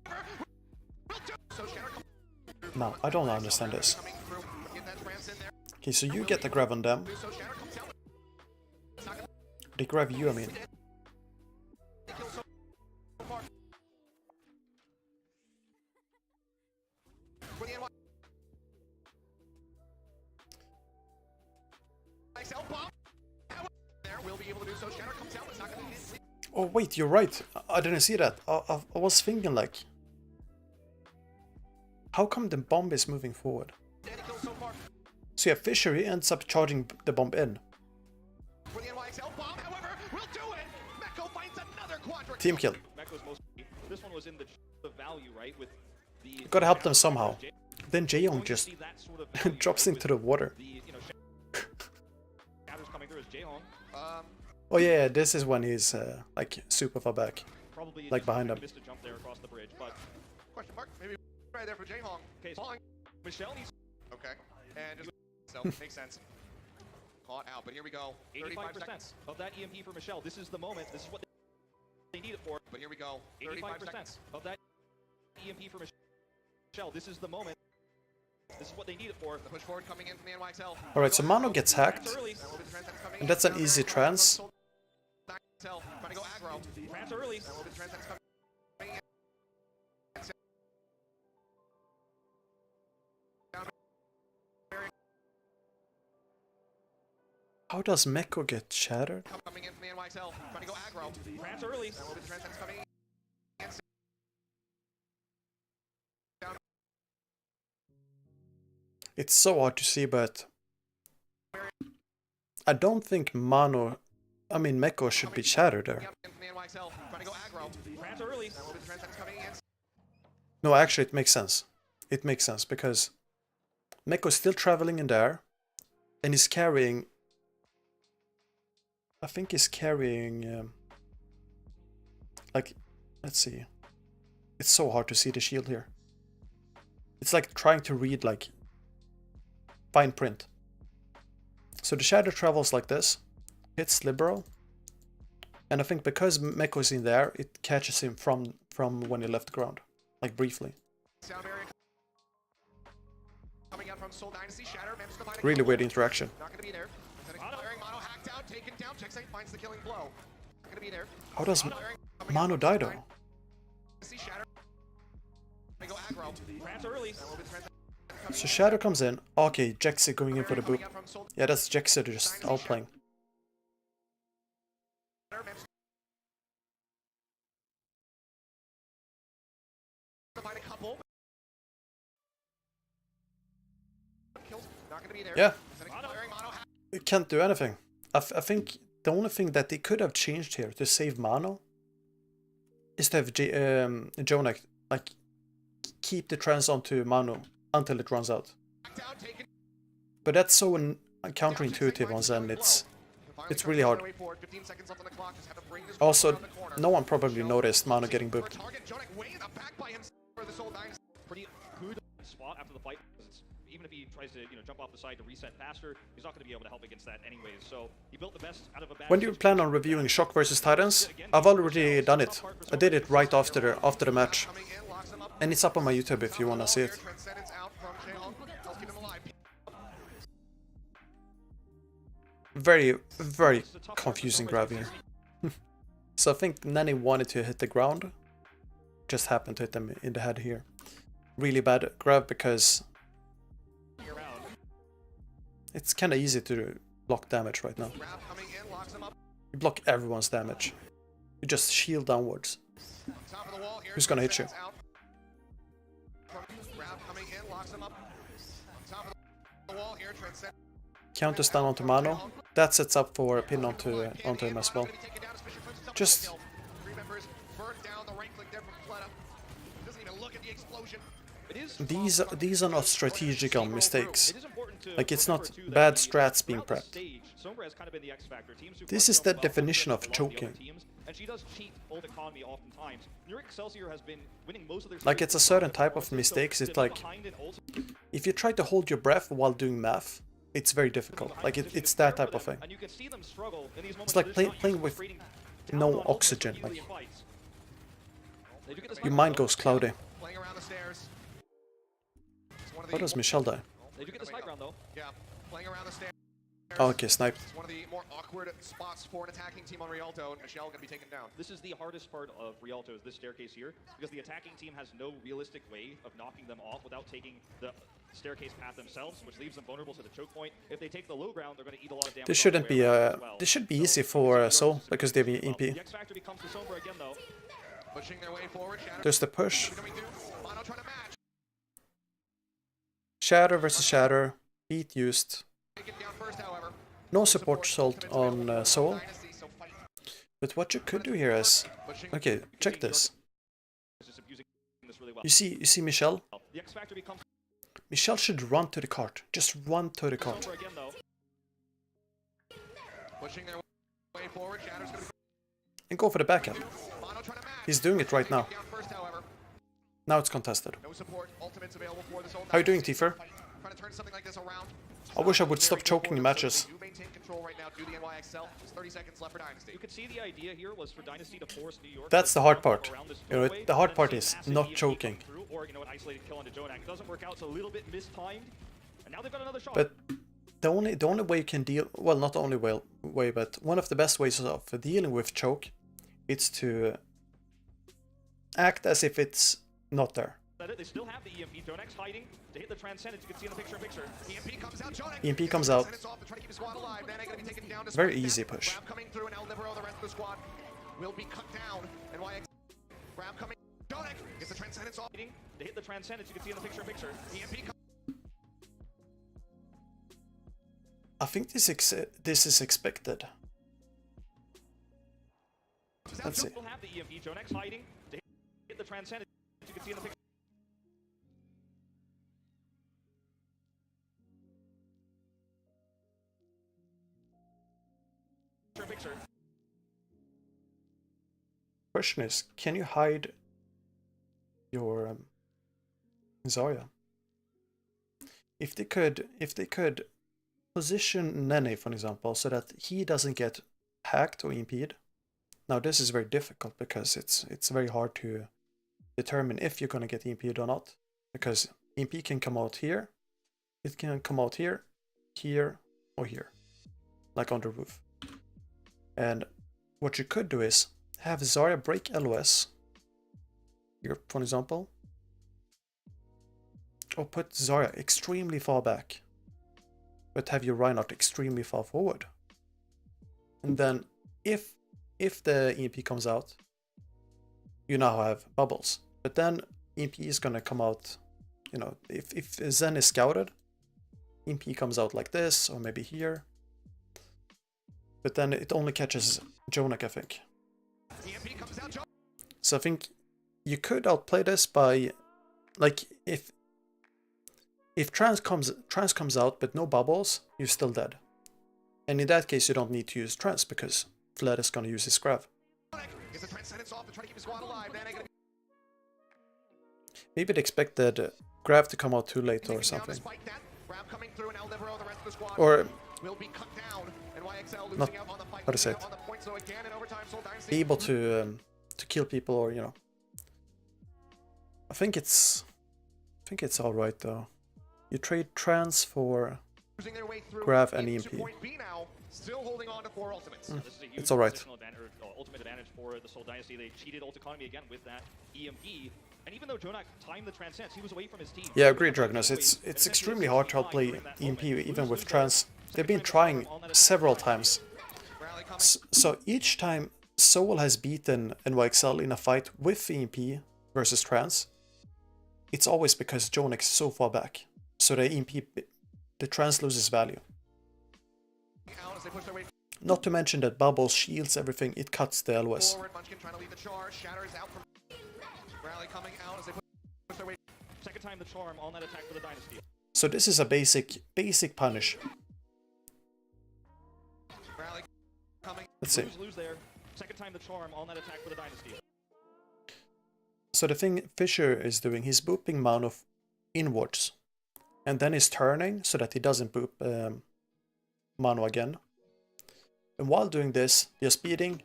However, will do so. Shatter comes Now, I don't understand this. coming through. Get that Trance in there. Okay, so you get the grab on them. Do so. Shatter comes out. It's not gonna They grab you, I mean. be kills so far for the NYXL bomb. However, there will be able to do so. Shatter comes out. It's not gonna be Oh wait, you're right. I didn't see that. I was thinking like, how come the bomb is moving forward? any kills so far So yeah, Fishery ends up charging the bomb in. for the NYXL bomb. However, will do it. Meko finds another quadra. Team kill. Mecco's most. This one was in the value, right? With the. Gotta help them somehow. Then Jaehyung Going to just see that sort of value, drops right, into with the water. The, you know, Shatters coming through as Jaehyung. Oh yeah, this is when he's like super far back. Probably Like just behind him. missed a jump there across the bridge, but Question mark? Maybe right there for Jaehyung. okay, so Falling. Michelle needs Okay. And just so makes sense. Caught out, but here we go. 35 85% seconds. of that EMP for Michelle. This is the moment. This is what they need it for. But here we go. 35 85% seconds. of that EMP for Michelle. This is the moment. This is what they need it for. The push forward coming in from the NYXL. Alright, so Mano gets hacked. Trance early. And that's an easy trance. Trying to go aggro. Trance early. Trance that's coming in. How does Meko get shattered? Coming in from the NYXL. Trying to go aggro. Trance early. Trance that's coming in. It's so hard to see, but I don't think Meko should be shattered there. From the NYXL. Trying to go aggro. Trance early. Trance that's coming in. No, actually it makes sense. It makes sense because Meko's still traveling in there and he's carrying... I think he's carrying... like, let's see. It's so hard to see the shield here. It's like trying to read like fine print. So the shadow travels like this, hits Liberal, and I think because Meko is in there, it catches him from when he left the ground, like briefly. Sound area coming out from Seoul Dynasty. Shatter manages to find a Really kill. weird interaction. Not gonna be there. Firing Mono hacked out, taken down. Checkside finds the killing blow. Not gonna be there. How does Firing coming Mano out die from though? Seoul Dynasty. Shatter. They go aggro. Trance early. So Shadow comes in. Okay, Jexi going in for the boop. Coming out from Seoul Yeah, that's Jexi just outplaying. Shatter manages to find a couple. Kills. Not gonna be there. Yeah, Firing Mono hacked. it can't do anything. I think the only thing that they could have changed here to save Mano is to have Jonak like keep the trance onto Mano until it runs out. Down, taken. But that's so counterintuitive on Zen, it's really hard. 15 seconds left on the clock. Just have to bring this Also, around the corner. no one probably noticed Mano getting For a booped. target, Jonak way in the back by himself for the Seoul Dynasty. Pretty good spot after the fight. Even if he tries to, jump off the side to reset faster, he's not going to be able to help against that anyways. So he built the best out of a bad. When do you plan on reviewing Shock vs Titans? I've already done it. I did it right after the match. Coming in, locks him up. And it's up on my YouTube if you wanna see it. Transcendence out from Jaehyung. Let's keep him alive. Very, very confusing grab here. So I think Nanny wanted to hit the ground. Just happened to hit them in the head here. Really bad grab because it's kinda easy to block damage right now. Grab coming in, locks him up. You block everyone's damage. You just shield downwards. On top of the wall here. Who's gonna hit you? Transcendence out. Grab coming in, locks him up. On top of the wall here. Transcendence. Counter stun onto Mano. That sets up for a pin onto him as well. Just Three members burnt down the right click there from Fleta. Doesn't even look at the explosion. It is these are not strategical mistakes. It is important Like, it's not bad strats being prepped. This is the definition of choking. And she does cheat old economy oftentimes. NYXL has been winning most of their Like, it's a certain type of mistakes. It's like, if you try to hold your breath while doing math, it's very difficult. Like, it's that type of thing. It's like playing with no oxygen. Like, your mind goes cloudy. How does Michelle die? They do get the snipe round though. Yeah, playing around the stairs. Oh, okay, sniped. It's one of the more awkward spots for an attacking team on Rialto, and Michelle gonna be taken down. This is the hardest part of Rialto, is this staircase here, because the attacking team has no realistic way of knocking them off without taking the staircase path themselves, which leaves them vulnerable to the choke point. If they take the low ground, they're going to eat a lot of damage. This shouldn't be this should be easy for Seoul because they have EMP. The X Factor becomes the Sombra again though. Pushing their way forward. There's the push. Coming through. Mono trying to match. Shatter versus Shatter. Beat used. Taken down first, however. No support salt on Seoul. But what you could do here is, okay, check this. You see Michelle? The X Factor becomes Michelle should run to the cart. Just run to the cart. Sombra again though. Pushing their way forward. Shatter's gonna be And go for the backup. Mono trying to match. He's doing it right now. Down first, however. Now it's contested. No support. Ultimates available for this old. How you doing, Tifer? Trying to turn something like this around. I wish I would stop choking the matches. You maintain control right now due to the NYXL. There's 30 seconds left for Dynasty. You could see the idea here was for Dynasty to force New York. That's the hard part. around this You know, doorway, the hard and part then is see massive not EMP choking. come through, or, you know, an isolated kill onto Jonak. It doesn't work out. It's a little bit mistimed. And now they've got another shot. But the only way you can deal, well, not the only way, but one of the best ways of dealing with choke is to act as if it's not there. They still have the EMP. Jonak's hiding to hit the Transcendence. You can see in the picture. EMP comes out. Jonak. EMP comes out. Transcendence off to try to keep his squad alive. Then gonna be taken down. Very despite easy that. push. Grab coming through, and El Libero, the rest of the squad will be cut down. NYXL. Grab coming. Jonak gets the Transcendence off. To hit the Transcendence. You can see in the picture. EMP comes I think this is expected. Let's see. Still have the EMP. Jonak's hiding to hit the Transcendence. You can see in the picture. Question is, can you hide your Zarya? If they could position Nene, for example, so that he doesn't get hacked or impeded. Now this is very difficult because it's very hard to determine if you're gonna get impeded or not, because EMP can come out here, it can come out here, here, or here, like on the roof. And what you could do is have Zarya break LOS here, for example, or put Zarya extremely far back, but have your Reinhardt extremely far forward. And then if the EMP comes out, you now have bubbles. But then EMP is gonna come out, you know, if Zen is scouted, EMP comes out like this, or maybe here. But then it only catches Jonak, I think. EMP comes out. So I think you could outplay this by, like, if trans comes out but no bubbles, you're still dead. And in that case, you don't need to use trans because Fled is gonna use his grav. Gets the Transcendence off to try to keep his squad alive. Then gonna Maybe they expected grav to come out too late or something. Grab coming through, and El Libero, the rest of the squad Or will be cut down. NYXL losing not, out on the fight. how to say it, On the point, so again in overtime, Seoul Dynasty. be able to kill people, or, you know. I think it's all right though. You trade trans for Losing their way through grav and into EMP. point B now, still holding on to 4 ultimates. This is a huge It's all right. positional advantage, ultimate advantage for the Seoul Dynasty. They cheated ult economy again with that EMP. And even though Jonak timed the Transcendence, he was away from his team. Yeah, I agree, Dragonus. It's extremely hard to outplay EMP even with trans. They've been trying several times. Rally coming. So each time Seoul has beaten NYXL in a fight with EMP versus trans, it's always because Jonak is so far back. So the trans loses value. Out as they push their way Not to mention that bubbles, shields, everything, it cuts the LOS. forward. Munchkin trying to lead the charge. Shatter is out from Rally coming out as they push their way. Second time the charm on that attack for the Dynasty. So this is a basic punish. Rally coming. Let's see. Lose there. Second time the charm on that attack for the Dynasty. So the thing Fisher is doing, he's booping Mano inwards. And then he's turning so that he doesn't boop Mano again. And while doing this, you're speeding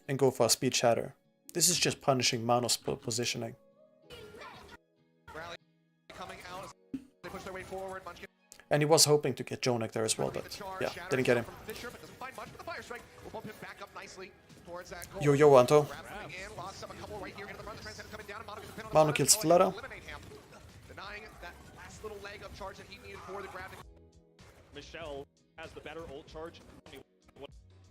and go for a speed shatter. This is just punishing Mano's positioning. Rally coming out as they push their way forward. Munchkin And he was hoping to get Jonak there as well, the but charge, yeah, shatters didn't get him. from Fisher, but doesn't find much, but the fire strike will bump him back up nicely towards that goal. Yo, Anto. Grabbing in, lost up a couple right here into the front. The Transcendent coming down, and Mano gets a pin on the Mano charge, kills going to Fleta. eliminate him. Denying that last little leg of charge that he needed for the grab. Michelle has the better ult charge.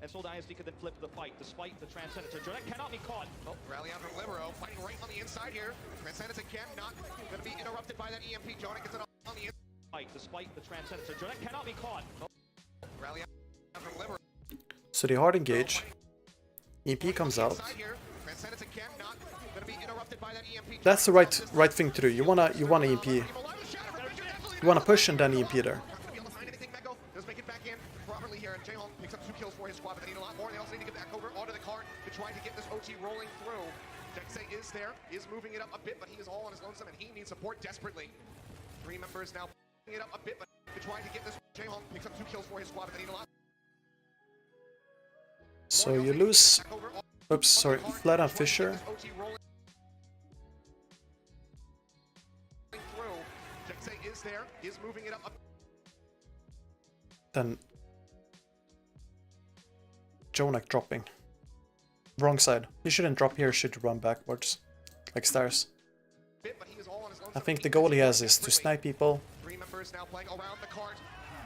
And Seoul Dynasty can then flip the fight despite the Transcendence. Jonak cannot be caught. Oh, rally out from Libero, fighting right on the inside here. Transcendence again, not going to be interrupted by that EMP. Jonak gets it on the inside. Fight despite the Transcendence. Jonak cannot be caught. Rally out from Libero. So they hard engage. EP comes out. Transcendence again, not going to be interrupted by that EMP. That's the right thing to do. You wanna EMP. You wanna push and then EMP there. Does make it back in properly here, and Jaehong picks up 2 kills for his squad, but they need a lot more. They also need to get back over onto the cart to try to get this OT rolling through. Jaxei is there, is moving it up a bit, but he is all on his lonesome, and he needs support desperately. 3 members now moving it up a bit, but to try to get this. Jaehong picks up 2 kills for his squad, but they need a lot. So you lose. Oops, sorry. Flat on Fisher. Jaxei is there, is moving it up a Then Jonak dropping. Wrong side. He shouldn't drop here, should run backwards. Like stars. bit, but he is all on his lonesome. I think the goal he has is to snipe people. 3 members now playing around the cart.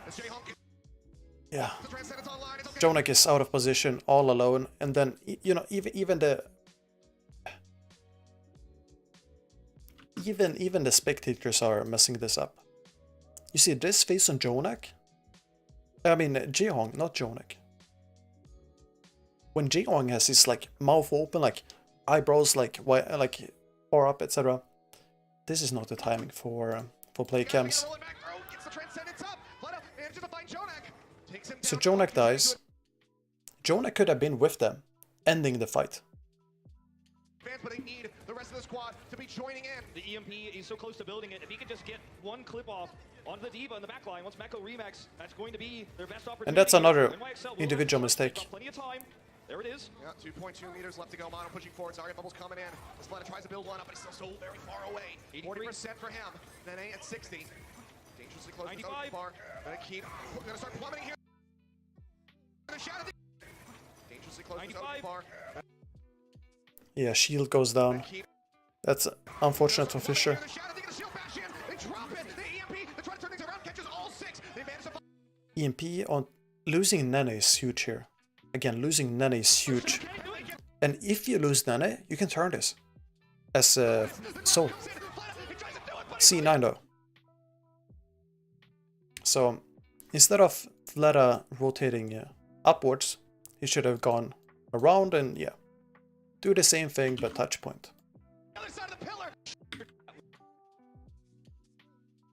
As Jaehong Yeah. the Transcendence online, it's okay. Jonak is out of position, all alone, and then you know even the spectators are messing this up. You see this face on Jonak? I mean Jaehong, not Jonak. When Jaehong has his like mouth open, like eyebrows like far up, etc. This is not the timing for play cams. So Jonak dies. Jonak could have been with them, ending the fight. But they need the rest of the squad to be joining in. The EMP is so close to building it. If he could just get one clip off onto the Diva in the backline, once Meko Remax, that's going to be their best opportunity. And that's another NYXL will individual have mistake. plenty of time. There it is. Yeah, 2.2 meters left to go. Mono pushing forward. Zarya Bubbles coming in. Spletta tries to build one up, but he's still so very far away. 40% for him. Nene at 60. Dangerously close to the 95. bar. Gonna start plummeting here. Dangerously close to the 95. bar. Yeah, shield goes down. That's unfortunate for Fisher. EMP on losing Nene is huge here. Again, losing Nene is huge. And if you lose Nene, you can turn this as Soul. C9 though. So instead of Fleta rotating upwards, he should have gone around and yeah, do the same thing but touch point. Other side of the pillar.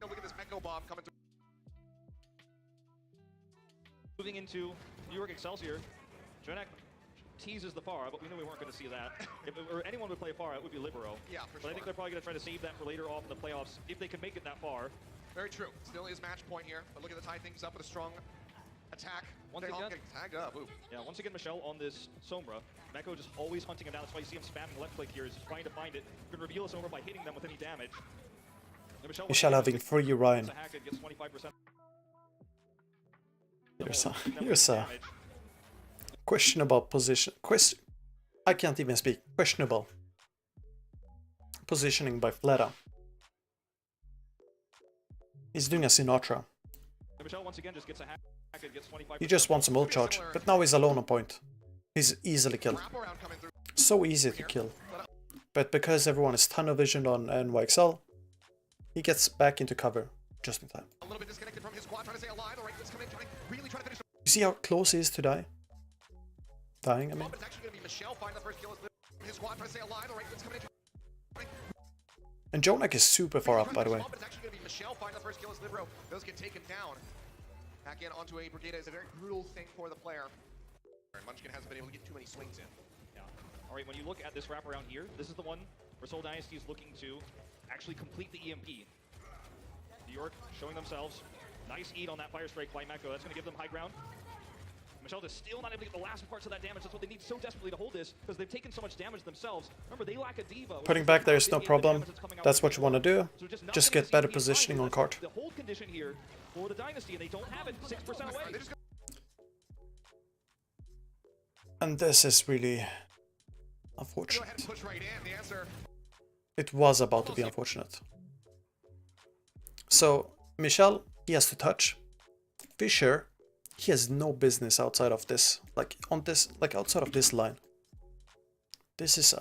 Look at this Meko bomb coming through. Moving into New York Excelsior, Jonak teases the far out, but we knew we weren't going to see that. If anyone would play far out, it would be Libero. Yeah, for but sure. I think they're probably going to try to save that for later off in the playoffs, if they can make it that far. Very true. Still is match point here, but look at the tie things up with a strong attack. Once Jaehong again- getting tagged up. Ooh. Yeah, once again, Michelle on this Sombra. Meko just always hunting him down. That's why you see him spamming left click here, is just trying to find it. You can reveal this over by hitting them with any damage. And Michelle having free Ryan. Gets 25%. Here's a questionable position. I can't even speak. Questionable positioning by Fleta. He's doing a Sinatra. Michelle once again just gets a hack. It gets 25%. He just wants a ult charge, but now he's alone on point. He's easily killed. Wraparound coming through. So easy to kill. But because everyone is tunnel visioned on NYXL, he gets back into cover just in time. A little bit disconnected from his squad, trying to stay alive. The right is coming in, really trying to finish. You see how close he is to die? Dying, I mean. It's actually going to be Michelle finding the first kill. His squad trying to stay alive. The right is coming in. And Jonak is super far up, by the way. It's actually going to be Michelle finds the first kill as Libero does get taken down. Back in onto a Brigada is a very brutal thing for the player. And Munchkin hasn't been able to get too many swings in. Yeah. All right, when you look at this wraparound here, this is the one where Seoul Dynasty is looking to actually complete the EMP. New York showing themselves. Nice eat on that fire strike by Meko. That's going to give them high ground. Michelle is still not able to get the last parts of that damage. That's what they need so desperately to hold this, because they've taken so much damage themselves. Remember, they lack a diva. Putting back there is no problem. That's what you want to do. Just get better positioning on card. The hold condition here for the Dynasty, and they don't have it 6% away. And this is really unfortunate. Go ahead and push right in. The answer. It was about to be unfortunate. So, Michel, he has to touch. Fisher, he has no business outside of this. Like, on this, like outside of this line. This is,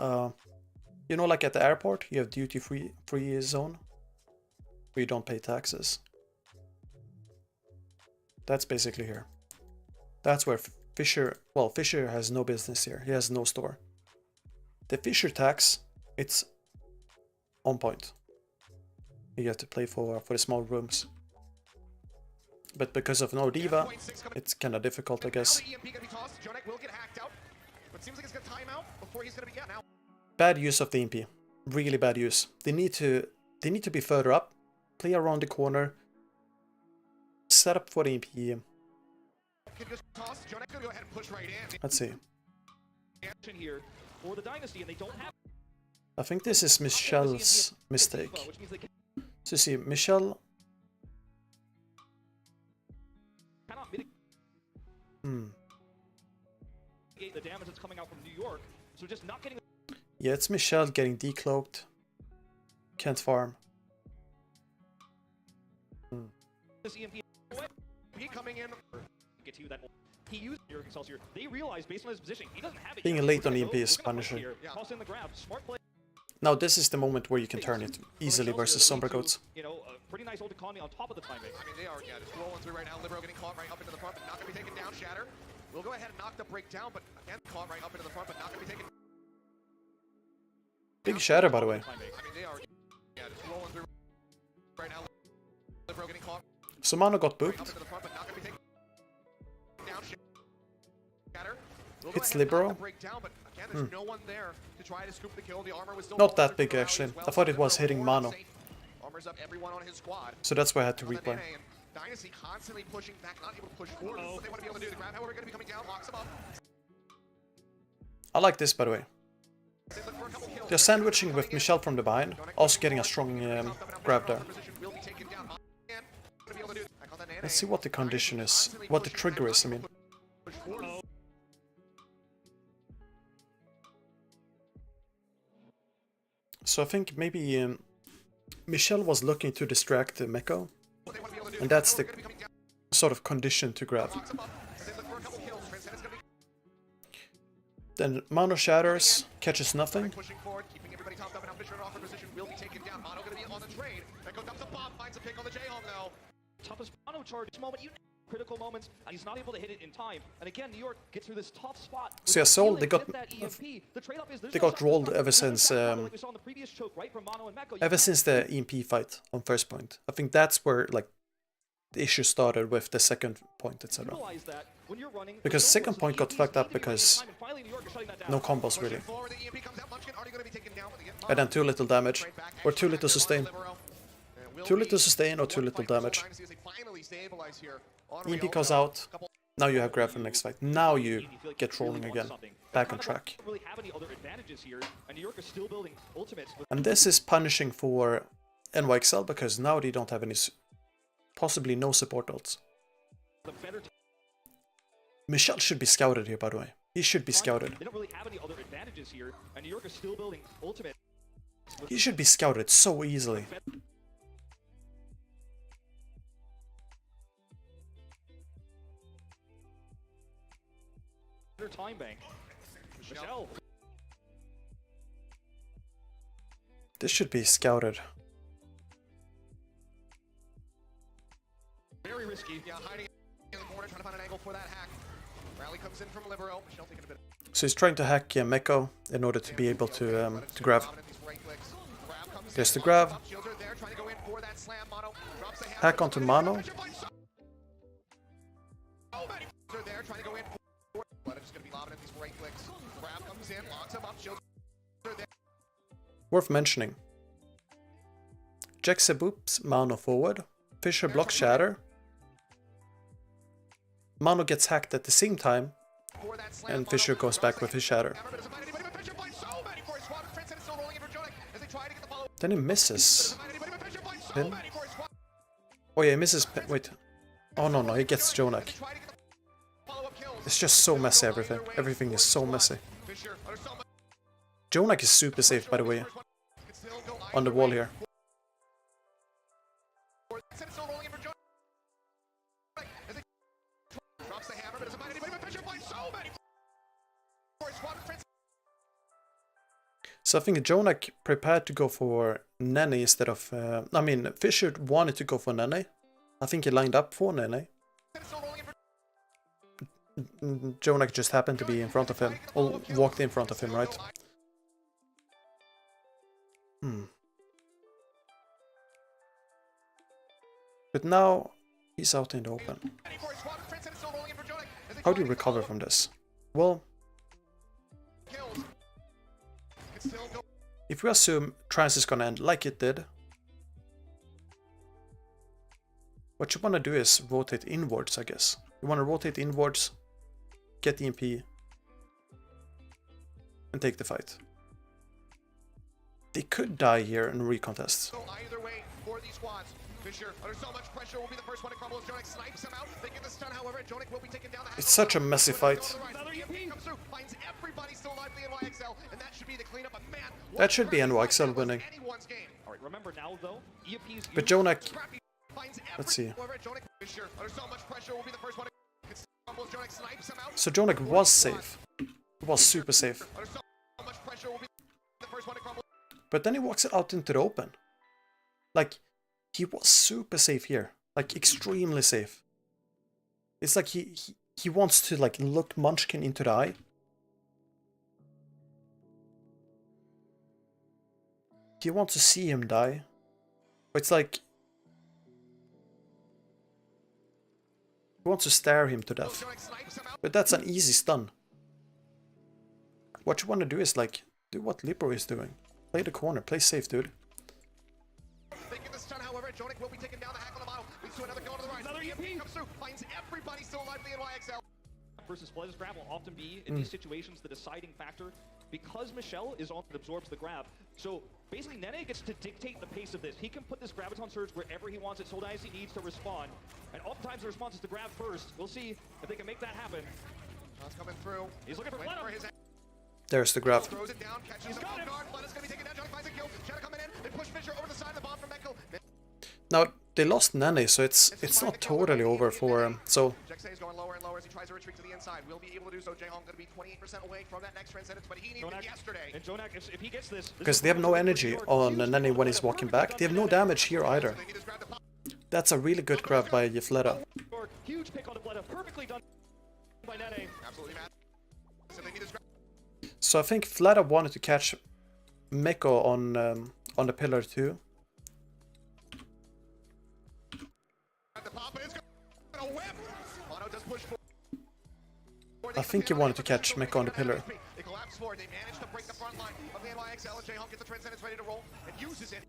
you know, like at the airport, you have duty-free zone, where you don't pay taxes. That's basically here. That's where Fisher, well, Fisher has no business here. He has no store. The Fisher tax, it's on point. You have to play for the small rooms. But because of no diva, it's kind of difficult, I guess. Bad use of the EMP. Really bad use. They need to be further up. Play around the corner. Set up for the EMP. Let's see. I think this is Michelle's mistake. So see, Michelle. The damage that's coming out from New York, so just not getting. Yeah, it's Michelle getting decloaked. Can't farm. This EMP coming in. Get to that. He used your Excelsior. They realized based on his position, he doesn't have it. Being late on EMP is punishing. Toss in the grab. Smart play. Now this is the moment where you can turn it easily versus Sombra Goats. You know, a pretty nice old economy on top of the time base. I mean, they are, yeah, just rolling through right now. Libero getting caught right up into the front, but not going to be taken down. Shatter will go ahead and knock the break down, but again, caught right up into the front, but not going to be taken. Big Shatter, by the way. I mean, they are, yeah, just rolling through right now. Libero getting caught. Somano got booped. Up into the front, but not going to be taken down. Shatter. It's Libero. There's no one there to try to scoop the kill. The armor was still Not that big actually. I thought it was hitting Mano. Armor's up everyone on his squad. So that's why I had to replay. Dynasty constantly pushing back, not able to push forward. This is what they want to be able to do. The grab, however, going to be coming down, locks them up. I like this, by the way. They're sandwiching with Michelle from the behind, also getting a strong grab there. Let's see what the condition is, what the trigger is, I mean. So I think maybe Michelle was looking to distract the Meko, and that's the sort of condition to grab. Then Mano shatters, catches nothing. Toughest Mano charge moment, you critical moments, and he's not able to hit it in time. And again, New York gets through this tough spot. So yeah, Seoul, they got rolled ever since the EMP fight on first point. I think that's where like the issue started with the second point, etc. Because second point got fucked up because no combos really. And then too little damage, or too little sustain. Too little sustain or too little damage. EMP goes out. Now you have grab for the next fight. Now you get rolling again. Back on track. And this is punishing for NYXL because now they don't have any, possibly no support ults. Michel should be scouted here, by the way. He should be scouted. He should be scouted so easily. Time bank. Michelle. This should be scouted. Very risky. Yeah, hiding in the corner, trying to find an angle for that hack. Rally comes in from Libero. Michelle taking a bit. So he's trying to hack Meko in order to be able to grab. Grab comes There's the grab. Shields are there trying to go in for that slam. Mono drops the hammer. Hack onto Mono. So many are there trying to go in for but it's going to be lobbing at these right clicks. Grab comes in, locks him up. Shields are there. Worth mentioning. Jax boops Mono forward. Fisher blocks Shatter. Mono gets hacked at the same time. And Fisher goes back with his Shatter. Then he misses. Pin. Oh yeah, he misses pin. Wait. Oh no, he gets Jonak. It's just so messy, everything. Everything is so messy. Jonak is super safe, by the way. On the wall here. So I think Jonak prepared to go for Nene instead of... I mean, Fisher wanted to go for Nene. I think he lined up for Nene. Jonak just happened to be in front of him. Or walked in front of him, right? But now he's out in the open. How do you recover from this? Well, if we assume trance is gonna end like it did, what you wanna do is rotate inwards, I guess. You wanna rotate inwards, get EMP, and take the fight. They could die here in recontest. So either way for these squads. Fisher, under so much pressure, will be the first one to crumble as Jonik snipes him out. They get the stun, however, Jonik will be taken down. It's such a messy fight. Finds everybody still alive for the NYXL, and that should be the cleanup. But man, That should be NYXL winning. All right, remember now though, EMP's But Jonak, let's see. Fisher, under so much pressure, will be the first one to crumble as Jonik snipes him out. So Jonak was safe. He was super safe. Under so much pressure, will be the first one to crumble. But then he walks out into the open. Like, he was super safe here. Like, extremely safe. It's like he wants to, like, look Munchkin into the eye. He wants to see him die. It's like... he wants to stare him to death. But that's an easy stun. What you want to do is, like, do what Libero is doing. Play the corner, play safe, dude. They get the stun, however, Jonik will be taken down the hack on the model. Leads to another go to the right. Another EMP comes through, finds everybody still alive for the NYXL. versus Flair's grab will often be, in these situations, the deciding factor. Because Michelle is on and absorbs the grab, so basically Nene gets to dictate the pace of this. He can put this Graviton Surge wherever he wants it. Seoul Dynasty needs to respond, and oftentimes the response is to grab first. We'll see if they can make that happen. That's coming through. He's looking for Flair. There's the grab. Throws it down, catches him off guard. Flair's gonna be taken down. Johnny finds a kill. Shadow coming in. They push Fisher over the side of the bomb from Mekko. Now they lost Nene, so it's not totally over for him. So Jexay is going lower and lower as he tries to retreat to the inside. Will be able to do so. Jaehong going to be 28% away from that next transcendence, but he needed it yesterday. And Jonak, if he gets this, because they have no energy on Nene when he's walking back. They have no damage here either. That's a really good grab by Fleta. Huge pick on the Fleta, perfectly done by Nene. Absolutely mad. So they need this grab. So I think Fleta wanted to catch Mekko on the pillar too. I think he wanted to catch Mekko on the pillar. They collapse forward. They manage to break the front line of the NYXL. Jaehong gets the transcendence ready to roll and uses it.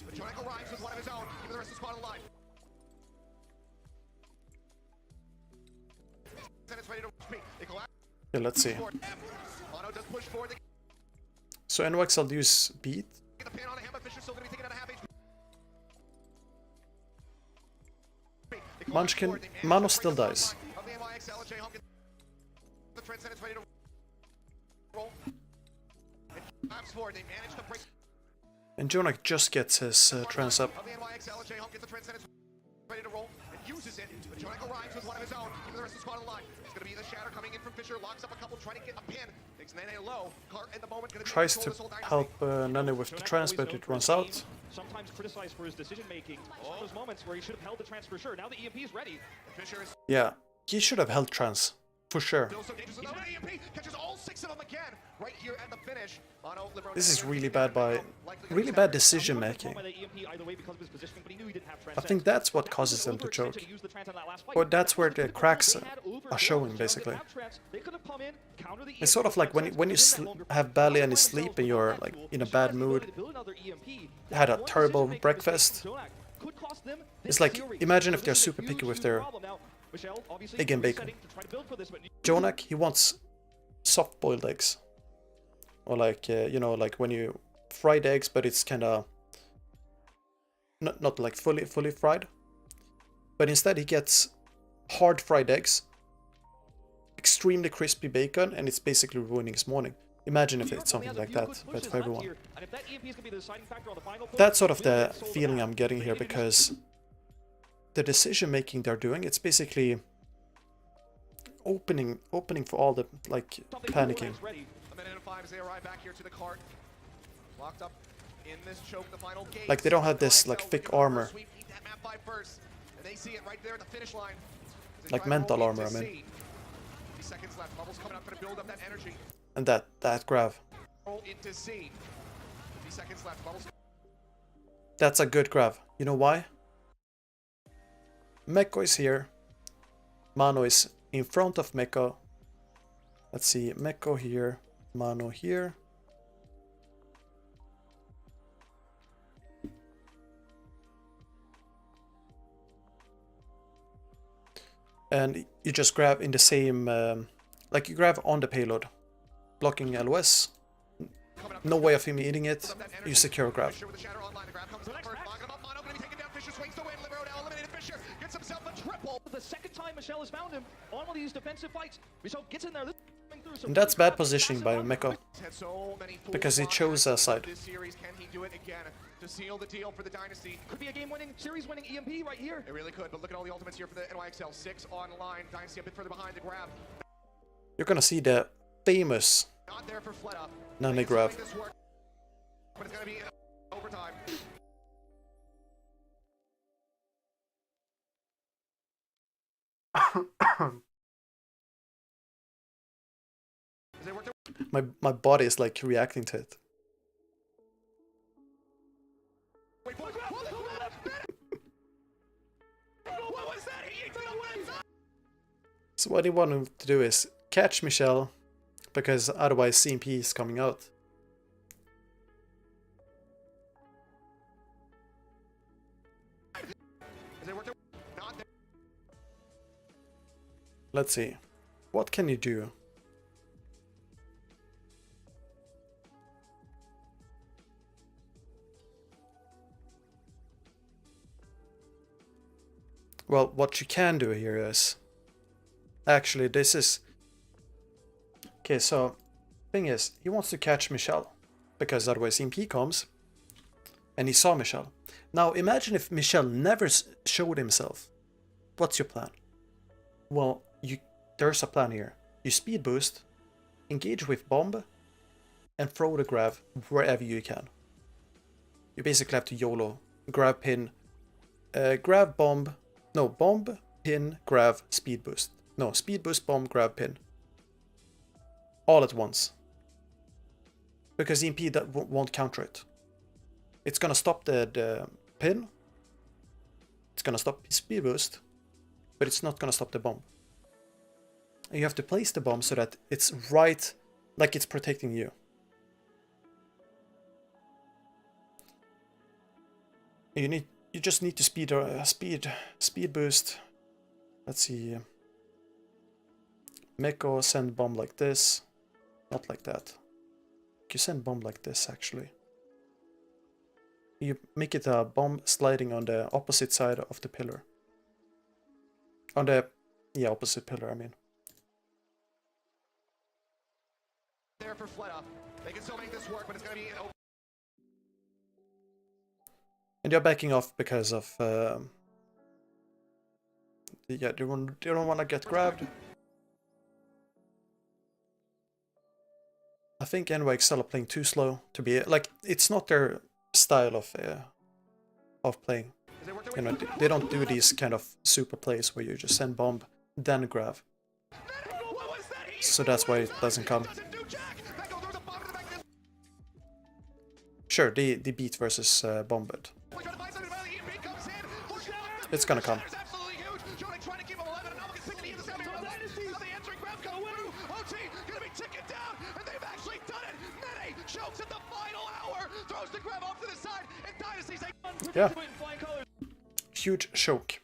But Jonak arrives with one of his own. Keeping the rest of the squad alive. Transcendence ready to speak. They collapse. Yeah, let's see. Mono does push forward. So NYXL use beat. Get the pin on him, but Fisher's still going to be taken out of half HP. Munchkin, Mano still dies. Of the NYXL, Jaehong gets the transcendence ready to roll. And collapse forward. They manage to break. And Jonak just gets his trans up. Of the NYXL, Jaehong gets the transcendence ready to roll and uses it. But Jonak arrives with one of his own. Keeping the rest of the squad alive. It's going to be the shatter coming in from Fisher. Locks up a couple, trying to get a pin. Takes Nene low. Clark at the moment going to Tries to help Nene with the trans, but it runs out. Sometimes criticized for his decision making. All those moments where he should have held the trans for sure. Now the EMP is ready. Fisher is Yeah, he should have held trans. For sure. Still so dangerous with no EMP. Catches all 6 of them again. Right here at the finish. This is really bad decision making. I think that's what causes them to choke. Or that's where the cracks are showing, basically. It's sort of like when you have barely any sleep and you're like in a bad mood, had a terrible breakfast. It's like, imagine if they're super picky with their egg and bacon. Jonak, he wants soft-boiled eggs. Or like, you know, like when you fried eggs, but it's kind of not like fully fried. But instead he gets hard fried eggs, extremely crispy bacon, and it's basically ruining his morning. Imagine if it's something like that, but for everyone. That's sort of the feeling I'm getting here, because the decision making they're doing, it's basically opening for all the like panicking. Like they don't have this like thick armor, like mental armor, I mean. And that grav. That's a good grav. You know why? Meko is here. Mano is in front of Meko. Let's see, Meko here, Mano here. And you just grab in the same, like you grab on the payload, blocking LOS. No way of him eating it. You secure grab. The second time Michelle has found him on one of these defensive fights, Michelle gets in there. And that's bad positioning by Meko, because he chose a side. This series, can he do it again to seal the deal for the Dynasty? Could be a game-winning, series-winning EMP right here. It really could, but look at all the ultimates here for the NYXL. 6 online. Dynasty a bit further behind the grab. You're gonna see the famous Not there for Fleta. Nani grab. But it's gonna be in overtime. My body is like reacting to it. So what he wanted to do is catch Michelle, because otherwise CMP is coming out. Let's see. What can you do? Well, what you can do here is... Actually, this is... Okay, so... Thing is, he wants to catch Michelle, because otherwise CMP comes, and he saw Michelle. Now, imagine if Michelle never showed himself. What's your plan? Well, there's a plan here. You speed boost, engage with bomb, and throw the grav wherever you can. You basically have to YOLO. Grab pin, grab bomb. No, bomb, pin, grav, speed boost. No, speed boost, bomb, grab, pin. All at once. Because EMP won't counter it. It's gonna stop the pin. It's gonna stop speed boost. But it's not gonna stop the bomb. And you have to place the bomb so that it's right, like it's protecting you. You just need to speed boost. Let's see. Meko, send bomb like this. Not like that. You send bomb like this, actually. You make it a bomb sliding on the opposite side of the pillar. On the, yeah, opposite pillar, I mean. There for Fleta. They can still make this work, but it's gonna be an And you're backing off because of, yeah, they don't want to get grabbed. I think NYXL are playing too slow to be, like, it's not their style of playing. You know, they don't do these kind of super plays where you just send bomb, then grab. So that's why it doesn't come. Sure, the beat versus Bombard. It's gonna come. Yeah. Huge choke.